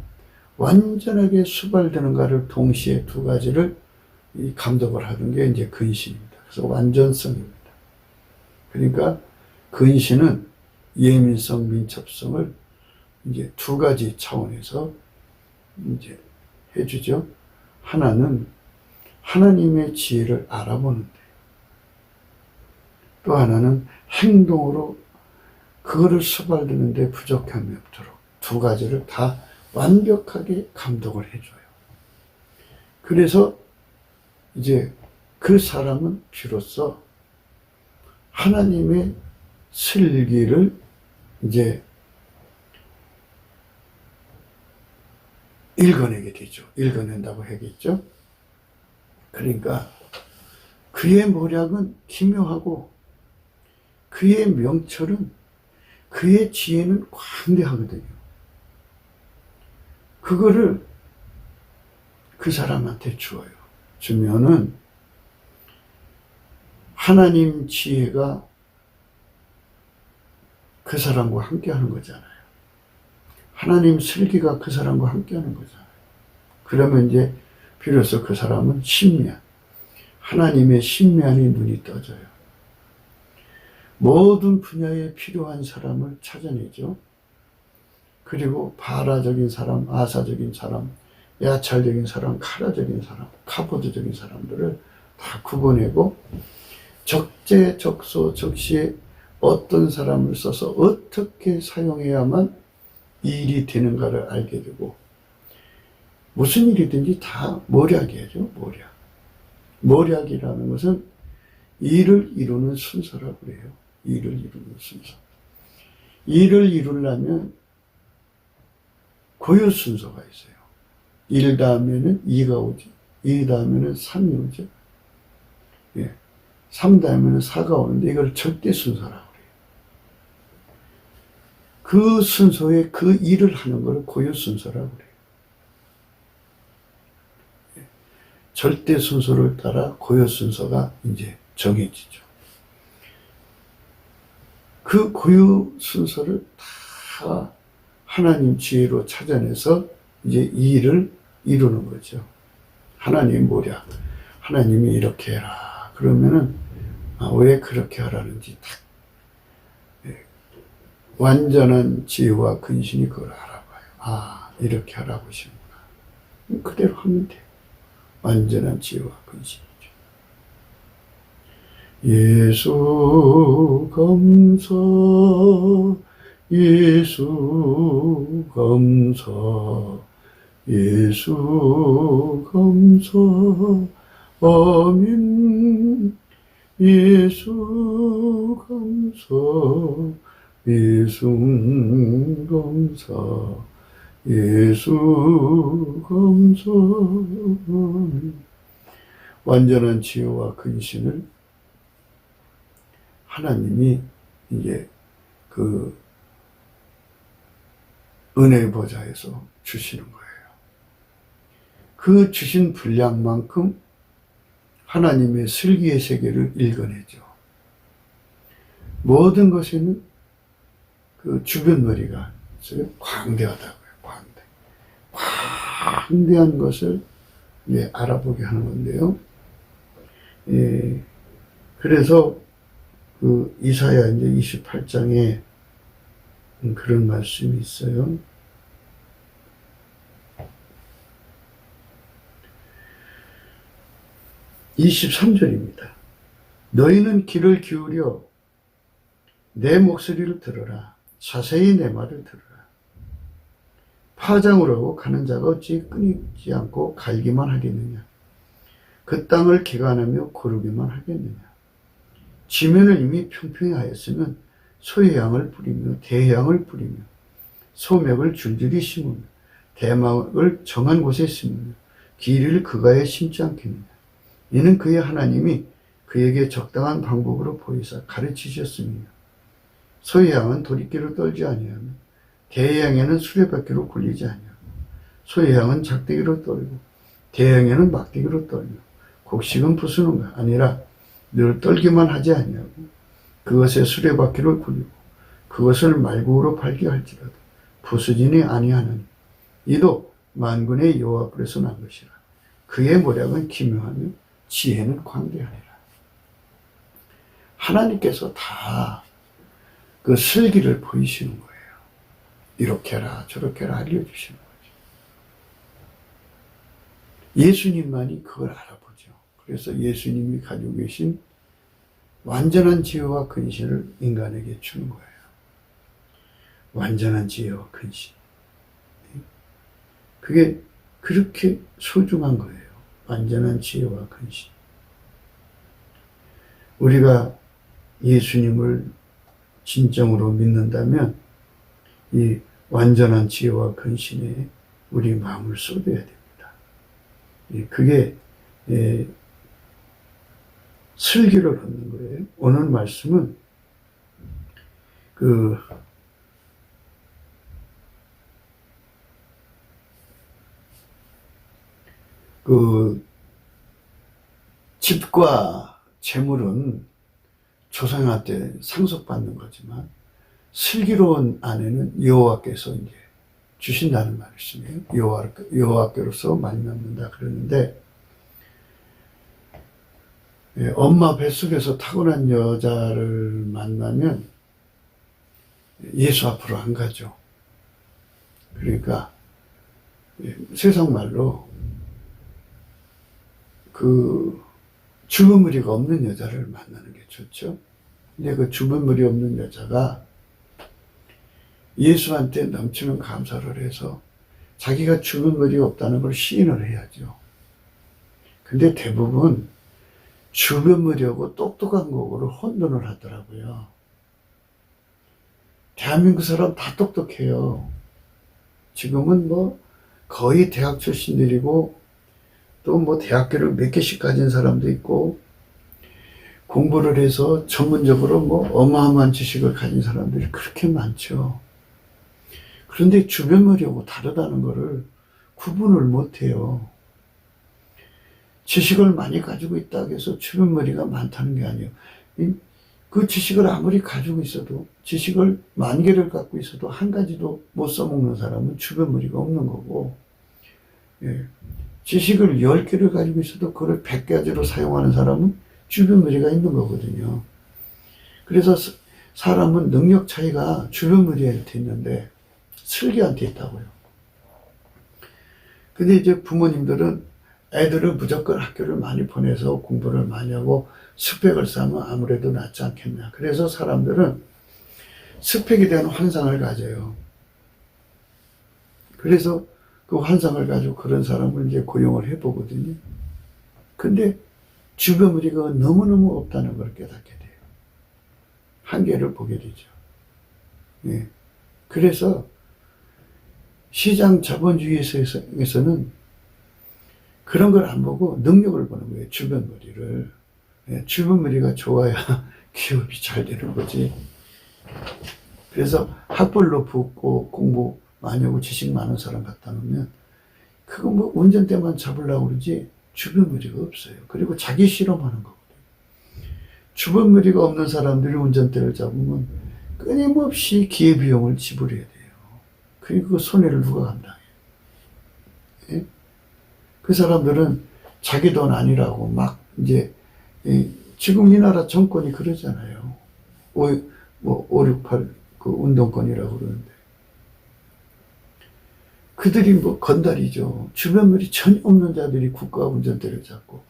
완전하게 수발되는가를 동시에 두 가지를 감독을 하는 게 이제 근신입니다. 그래서 완전성입니다. 그러니까 근신은 예민성, 민첩성을 이제 두 가지 차원에서 이제 해주죠. 하나는 하나님의 지혜를 알아보는데 또 하나는 행동으로 그거를 수발되는데 부족함이 없도록 두 가지를 다 완벽하게 감독을 해줘요. 그래서 이제 그 사람은 비로소 하나님의 슬기를 이제 읽어내게 되죠. 읽어낸다고 하겠죠. 그러니까 그의 모략은 기묘하고 그의 명철은 그의 지혜는 광대하거든요. 그거를 그 사람한테 주어요. 주면은 하나님 지혜가 그 사람과 함께 하는 거잖아요. 하나님 슬기가 그 사람과 함께 하는 거잖아요. 그러면 이제 비로소 그 사람은 신묘한, 하나님의 신묘한이 눈이 떠져요. 모든 분야에 필요한 사람을 찾아내죠. 그리고 바라적인 사람, 아사적인 사람, 야찰적인 사람, 카라적인 사람, 카보드적인 사람들을 다 구분하고 적재적소 적시에 어떤 사람을 써서 어떻게 사용해야만 일이 되는가를 알게 되고 무슨 일이든지 다 모략이죠. 모략. 모략이라는 것은 일을 이루는 순서라고 해요. 일을 이루는 순서. 일을 이루려면 고유 순서가 있어요. 1 다음에는 2가 오죠. 2 다음에는 3이 오죠. 3 다음에는 4가 오는데 이걸 절대 순서라고 해요. 그 순서에 그 일을 하는 걸 고유 순서라고 그래요. 절대 순서를 따라 고유 순서가 이제 정해지죠. 그 고유 순서를 다 하나님 지혜로 찾아내서 이제 이 일을 이루는 거죠. 하나님이 뭐냐? 하나님이 이렇게 해라. 그러면은 왜 그렇게 하라는지 딱 완전한 지혜와 근신이 그걸 알아봐요. 이렇게 하라고 하시는구나. 그대로 하면 돼요. 완전한 지혜와 근신이죠. 예수 감사, 예수 감사, 예수 감사, 아멘. 예수 감사, 예수 감사, 예수 감사, 아멘. 완전한 지혜와 근신을 하나님이 이제 그 은혜 보좌에서 주시는 거예요. 그 주신 분량만큼 하나님의 슬기의 세계를 읽어내죠. 모든 것에는 그 주변머리가 있어요. 광대하다고요. 광대한 것을 알아보게 하는 건데요. 그래서 그 이사야 이제 28장에 그런 말씀이 있어요. 23절입니다. 너희는 귀를 기울여 내 목소리를 들어라. 자세히 내 말을 들어라. 파장으로 가는 자가 어찌 끊이지 않고 갈기만 하겠느냐. 그 땅을 개간하며 고르기만 하겠느냐. 지면을 이미 평평히 하였으면 소해양을 뿌리며 대해양을 뿌리며 소맥을 줄줄이 심으며 대막을 정한 곳에 심으며 길을 그가에 심지 않겠느냐. 이는 그의 하나님이 그에게 적당한 방법으로 보이사 가르치셨으며 소해양은 도리깨로 떨지 아니하며 대해양에는 수레바퀴로 굴리지 아니하며 소해양은 작대기로 떨고 대해양에는 막대기로 떨며 곡식은 부수는가 아니라 늘 떨기만 하지 아니하고 그것에 수레바퀴를 굴리고 그것을 말구로 팔게 할지라도 부수지니 아니하느니 이도 만군의 여호와 앞에서 난 것이라. 그의 모략은 기묘하며 지혜는 광대하니라. 하나님께서 다 그 슬기를 보이시는 거예요. 이렇게 해라 저렇게 해라 알려주시는 거죠. 예수님만이 그걸 알아보죠. 그래서 예수님이 가지고 계신 완전한 지혜와 근신을 인간에게 주는 거예요. 완전한 지혜와 근신. 그게 그렇게 소중한 거예요. 완전한 지혜와 근신. 우리가 예수님을 진정으로 믿는다면 이 완전한 지혜와 근신에 우리 마음을 쏟아야 됩니다. 그게 슬기를 얻는 거예요. 오늘 말씀은 집과 재물은 조상한테 상속받는 거지만 슬기로운 아내는 여호와께서 이제 주신다는 말씀이에요. 여호와께로서 말미암는다 그러는데 엄마 뱃속에서 타고난 여자를 만나면 예수 앞으로 안 가죠. 그러니까 세상 말로 주변무리가 없는 여자를 만나는 게 좋죠. 근데 그 주변무리 없는 여자가 예수한테 넘치는 감사를 해서 자기가 주변무리 없다는 걸 시인을 해야죠. 근데 대부분 주변무리하고 똑똑한 거를 혼돈을 하더라고요. 대한민국 사람 다 똑똑해요. 지금은 거의 대학 출신들이고 또 대학교를 몇 개씩 가진 사람도 있고 공부를 해서 전문적으로 어마어마한 지식을 가진 사람들이 그렇게 많죠. 그런데 주변머리하고 다르다는 것을 구분을 못해요. 지식을 많이 가지고 있다고 해서 주변머리가 많다는 게 아니에요. 그 지식을 아무리 가지고 있어도, 지식을 10,000개를 갖고 있어도 한 가지도 못 써먹는 사람은 주변머리가 없는 거고, 예. 지식을 10개를 가지고 있어도 그걸 100가지로 사용하는 사람은 주변머리가 있는 거거든요. 그래서 사람은 능력 차이가 주변머리한테 있는데 슬기한테 있다고요. 근데 이제 부모님들은 애들을 무조건 학교를 많이 보내서 공부를 많이 하고 스펙을 쌓으면 아무래도 낫지 않겠냐. 그래서 사람들은 스펙에 대한 환상을 가져요. 그래서 그 환상을 가지고 그런 사람을 이제 고용을 해보거든요. 근데 주변머리가 너무너무 없다는 걸 깨닫게 돼요. 한계를 보게 되죠. 예. 그래서 시장 자본주의에서는 그런 걸 안 보고 능력을 보는 거예요. 주변머리를. 예. 주변머리가 좋아야 기업이 잘 되는 거지. 그래서 학벌 높고 공부 많이 하고 지식 많은 사람 갖다 놓으면 그거 뭐 운전대만 잡으려고 그러지 주변머리가 없어요. 그리고 자기 실험하는 거거든요. 주변머리가 없는 사람들이 운전대를 잡으면 끊임없이 기회비용을 지불해야 돼요. 그리고 그 손해를 누가 감당해요? 예? 그 사람들은 자기 돈 아니라고 막 이제 지금 이 나라 정권이 그러잖아요. 568 그 운동권이라고 그러는데 그들이 뭐 건달이죠. 주변머리 전혀 없는 자들이 국가 운전대를 잡고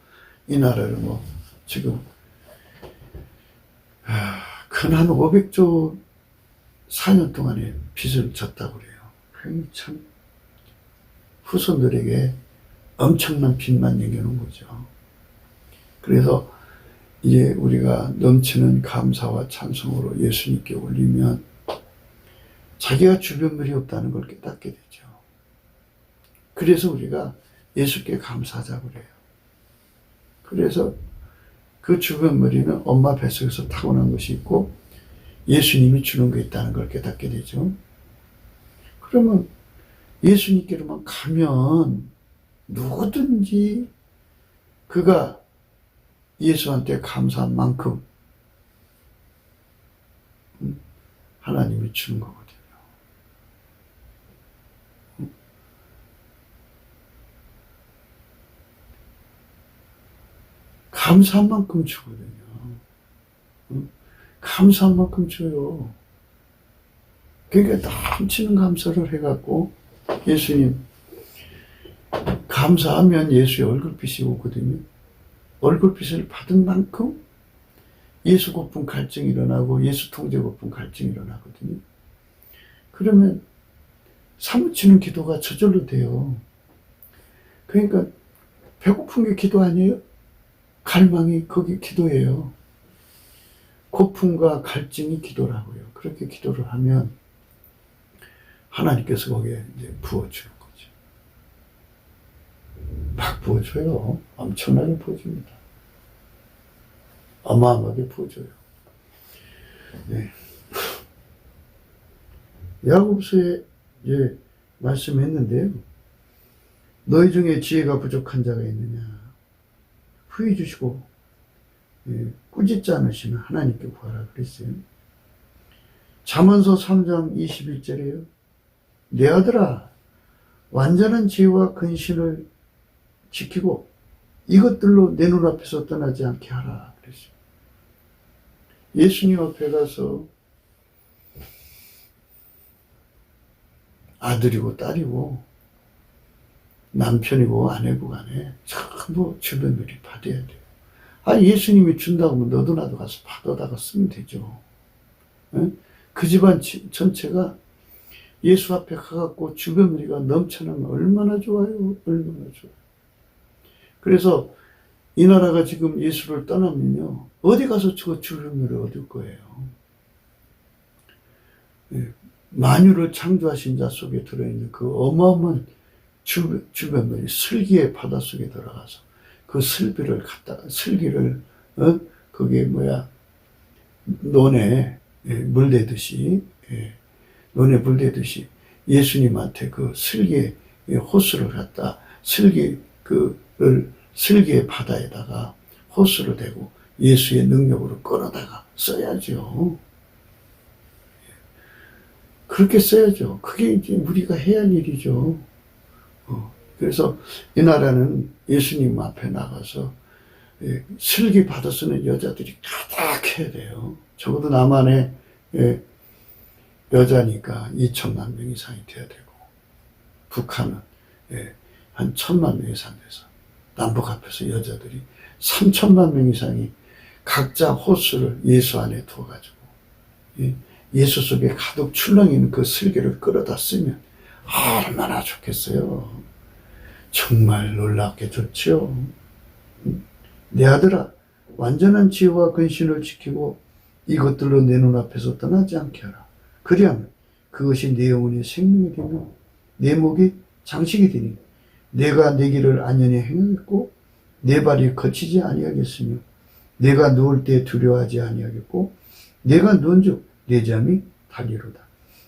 이 나라를 뭐 지금 근 한 500조 4년 동안에 빚을 졌다고 그래요. 참 후손들에게 엄청난 빚만 남겨놓은 거죠. 그래서 이제 우리가 넘치는 감사와 찬송으로 예수님께 올리면 자기가 주변머리 없다는 걸 깨닫게 되죠. 그래서 우리가 예수께 감사하자고 그래요. 그래서 그 주변머리는 엄마 뱃속에서 타고난 것이 있고 예수님이 주는 게 있다는 걸 깨닫게 되죠. 그러면 예수님께로만 가면 누구든지 그가 예수한테 감사한 만큼 하나님이 주는 거거든요. 감사한 만큼 주거든요. 감사한 만큼 줘요. 그러니까 넘치는 감사를 해갖고 예수님 감사하면 예수의 얼굴빛이 오거든요. 얼굴빛을 받은 만큼 예수 고픈 갈증이 일어나고 예수 통제 고픈 갈증이 일어나거든요. 그러면 사무치는 기도가 저절로 돼요. 그러니까 배고픈 게 기도 아니에요? 갈망이 거기 기도예요. 고품과 갈증이 기도라고요. 그렇게 기도를 하면 하나님께서 거기에 이제 부어주는 거죠. 막 부어줘요. 엄청나게 부어줍니다. 어마어마하게 부어줘요. 네. 야고보서에 예, 말씀했는데요. 너희 중에 지혜가 부족한 자가 있느냐? 후히 주시고 꾸짖지 않으시면 하나님께 구하라 그랬어요. 잠언서 3장 21절에요. 내 아들아 완전한 지혜와 근신을 지키고 이것들로 내 눈앞에서 떠나지 않게 하라 그랬어요. 예수님 앞에 가서 아들이고 딸이고 남편이고 아내고 간에 전부 주변머리 받아야 돼요. 예수님이 준다고 하면 너도 나도 가서 받아다가 쓰면 되죠. 그 집안 전체가 예수 앞에 가갖고 주변머리가 넘쳐나면 얼마나 좋아요. 얼마나 좋아요. 그래서 이 나라가 지금 예수를 떠나면요. 어디 가서 저 주변머리 얻을 거예요. 만유를 창조하신 자 속에 들어있는 그 어마어마한 주변머리 슬기의 바닷속에 들어가서 그 슬기를 그게 논에 물대듯이 논에 물대듯이 예수님한테 그 슬기의 호수를 갖다 슬기의 바다에다가 호수를 대고 예수의 능력으로 끌어다가 써야죠. 그렇게 써야죠. 그게 이제 우리가 해야 할 일이죠. 그래서 이 나라는 예수님 앞에 나가서 슬기 받아 쓰는 여자들이 가득해야 돼요. 적어도 남한에 여자니까 2천만 명 이상이 돼야 되고, 북한은 한 1,000만 명 이상 돼서 남북 앞에서 여자들이 3천만 명 이상이 각자 호수를 예수 안에 두어가지고 예수 속에 가득 출렁이는 그 슬기를 끌어다 쓰면 얼마나 좋겠어요. 정말 놀랍게 좋죠. 내 아들아, 완전한 지혜와 근신을 지키고 이것들로 내 눈앞에서 떠나지 않게 하라. 그리하면 그것이 내 영혼의 생명이 되며 내 목이 장식이 되니 내가 내 길을 안연히 행하겠고 내 발이 거치지 아니하겠으며 내가 누울 때 두려워하지 아니하겠고 내가 누운즉 내 잠이 달리로다.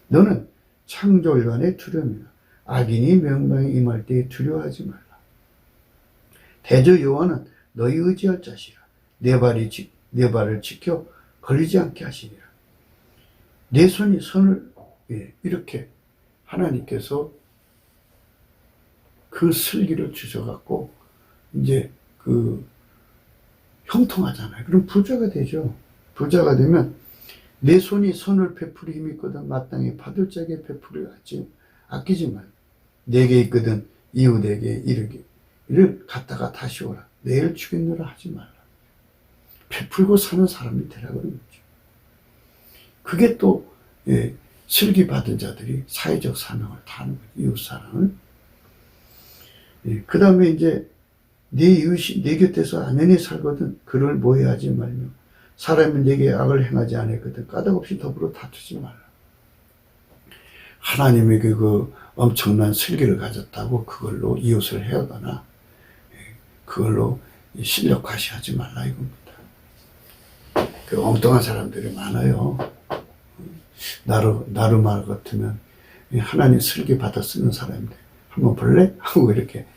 너는 창졸간의 두려움이나 악인이 명랑에 임할 때 두려워하지 말라. 대저 여호와는 너희 의지할 자시라. 내 발을 지켜 걸리지 않게 하시리라. 내 손이 선을 이렇게 하나님께서 그 슬기를 주셔갖고 이제 그 형통하잖아요. 그럼 부자가 되죠. 부자가 되면 내 손이 선을 베풀이 힘이 있거든 마땅히 받을 자에게 베풀이 아끼지 말고 내게 있거든 이웃에게 이를 갖다가 다시 오라. 내일 주겠노라 하지 말라. 베풀고 사는 사람이 되라 그런 거죠. 그게 또 슬기 받은 자들이 사회적 사명을 다하는 거죠. 이웃사랑을. 그 다음에 이제 내 이웃이 내 곁에서 안연히 살거든 그를 모해하지 말며 사람이 내게 악을 행하지 않았거든 까닭없이 더불어 다투지 말라. 하나님에게 그 엄청난 슬기를 가졌다고 그걸로 이웃을 해하거나 그걸로 실력 과시하지 말라 이겁니다. 그 엉뚱한 사람들이 많아요. 나루말 같으면 하나님 슬기 받아 쓰는 사람인데 한번 볼래? 하고 이렇게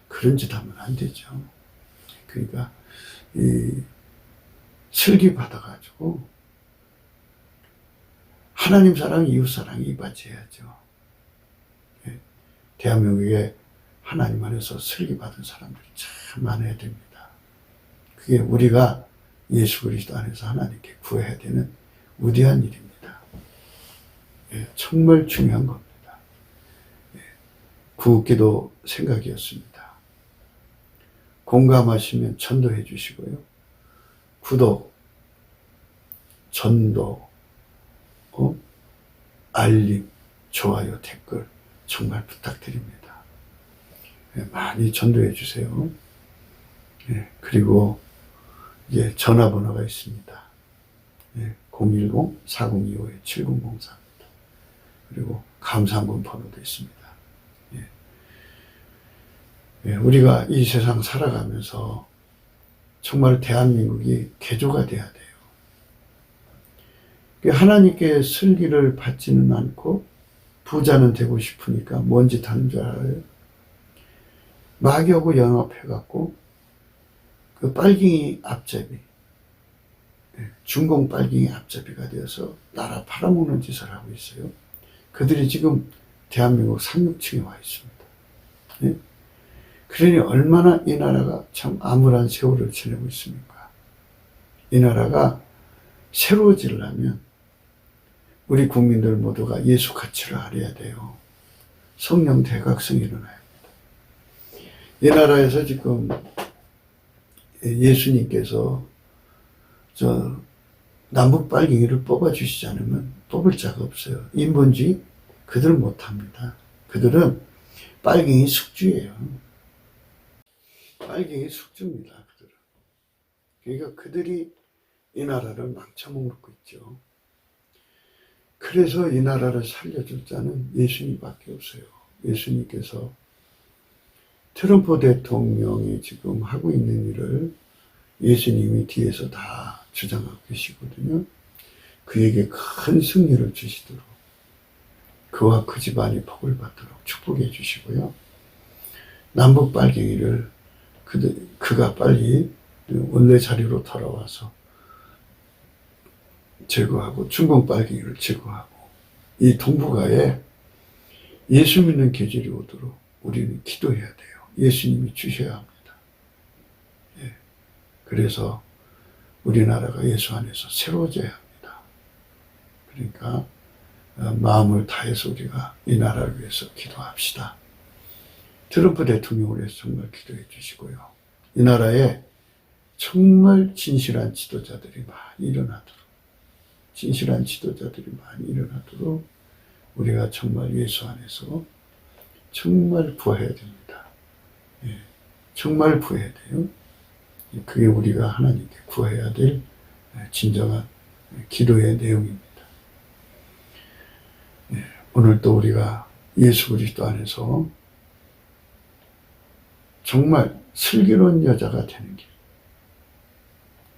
그런 짓 하면 안 되죠. 그러니까 이 슬기 받아가지고 하나님 사랑, 이웃 사랑이 이바지해야죠. 대한민국에 하나님 안에서 슬기 받은 사람들이 참 많아야 됩니다. 그게 우리가 예수 그리스도 안에서 하나님께 구해야 되는 위대한 일입니다. 정말 중요한 겁니다. 구기도 생각이었습니다. 공감하시면 전도해 주시고요. 구독, 전도, 알림, 좋아요, 댓글 정말 부탁드립니다. 많이 전도해 주세요. 그리고 이제 전화번호가 있습니다. 010-4025-7004입니다. 그리고 감사한분 번호도 있습니다. 우리가 이 세상 살아가면서 정말 대한민국이 개조가 돼야 돼요. 하나님께 슬기를 받지는 않고 부자는 되고 싶으니까 뭔 짓 하는 줄 알아요? 마귀하고 연합해갖고 그 빨갱이 앞잡이, 중공 빨갱이 앞잡이가 되어서 나라 팔아먹는 짓을 하고 있어요. 그들이 지금 대한민국 상륙층에 와 있습니다. 그러니 얼마나 이 나라가 참 암울한 세월을 지내고 있습니까? 이 나라가 새로워지려면 우리 국민들 모두가 예수 가치를 알아야 돼요. 성령 대각성이 일어나야 합니다. 이 나라에서 지금 예수님께서 남북 빨갱이를 뽑아주시지 않으면 뽑을 자가 없어요. 인본주의 그들 못합니다. 그들은 빨갱이 숙주예요. 빨갱이 숙주입니다. 그들은. 그러니까 그들이 이 나라를 망쳐먹고 있죠. 그래서 이 나라를 살려줄 자는 예수님밖에 없어요. 예수님께서 트럼프 대통령이 지금 하고 있는 일을 예수님이 뒤에서 다 주장하고 계시거든요. 그에게 큰 승리를 주시도록 그와 그 집안이 복을 받도록 축복해 주시고요. 남북 빨갱이를 그가 빨리 원래 자리로 돌아와서 제거하고 중공 빨갱이를 제거하고 이 동북아에 예수 믿는 계절이 오도록 우리는 기도해야 돼요. 예수님이 주셔야 합니다. 예. 그래서 우리나라가 예수 안에서 새로워져야 합니다. 그러니까 마음을 다해서 우리가 이 나라를 위해서 기도합시다. 트럼프 대통령을 위해서 정말 기도해 주시고요. 이 나라에 정말 진실한 지도자들이 많이 일어나도록 우리가 정말 예수 안에서 정말 구해야 됩니다. 예, 정말 구해야 돼요. 그게 우리가 하나님께 구해야 될 진정한 기도의 내용입니다. 예, 오늘 또 우리가 예수 그리스도 안에서 정말 슬기로운 여자가 되는 길.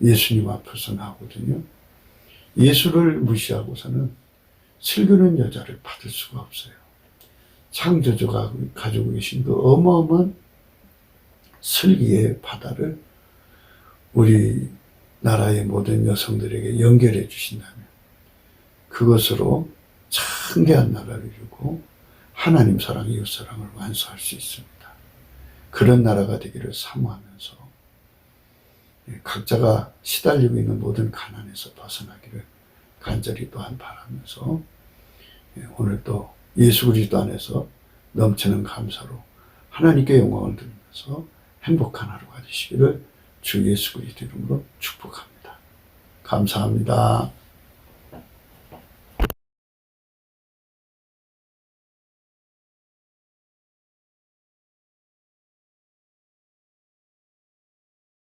예수님 앞에서 나오거든요. 예수를 무시하고서는 슬기로운 여자를 받을 수가 없어요. 창조주가 가지고 계신 그 어마어마한 슬기의 바다를 우리 나라의 모든 여성들에게 연결해 주신다면 그것으로 창대한 나라를 이루고 하나님 사랑, 이웃 사랑을 완수할 수 있습니다. 그런 나라가 되기를 사모하면서 각자가 시달리고 있는 모든 가난에서 벗어나기를 간절히 또한 바라면서 오늘 또 예수 그리스도 안에서 넘치는 감사로 하나님께 영광을 드리면서 행복한 하루가 되시기를 주 예수 그리스도 이름으로 축복합니다. 감사합니다.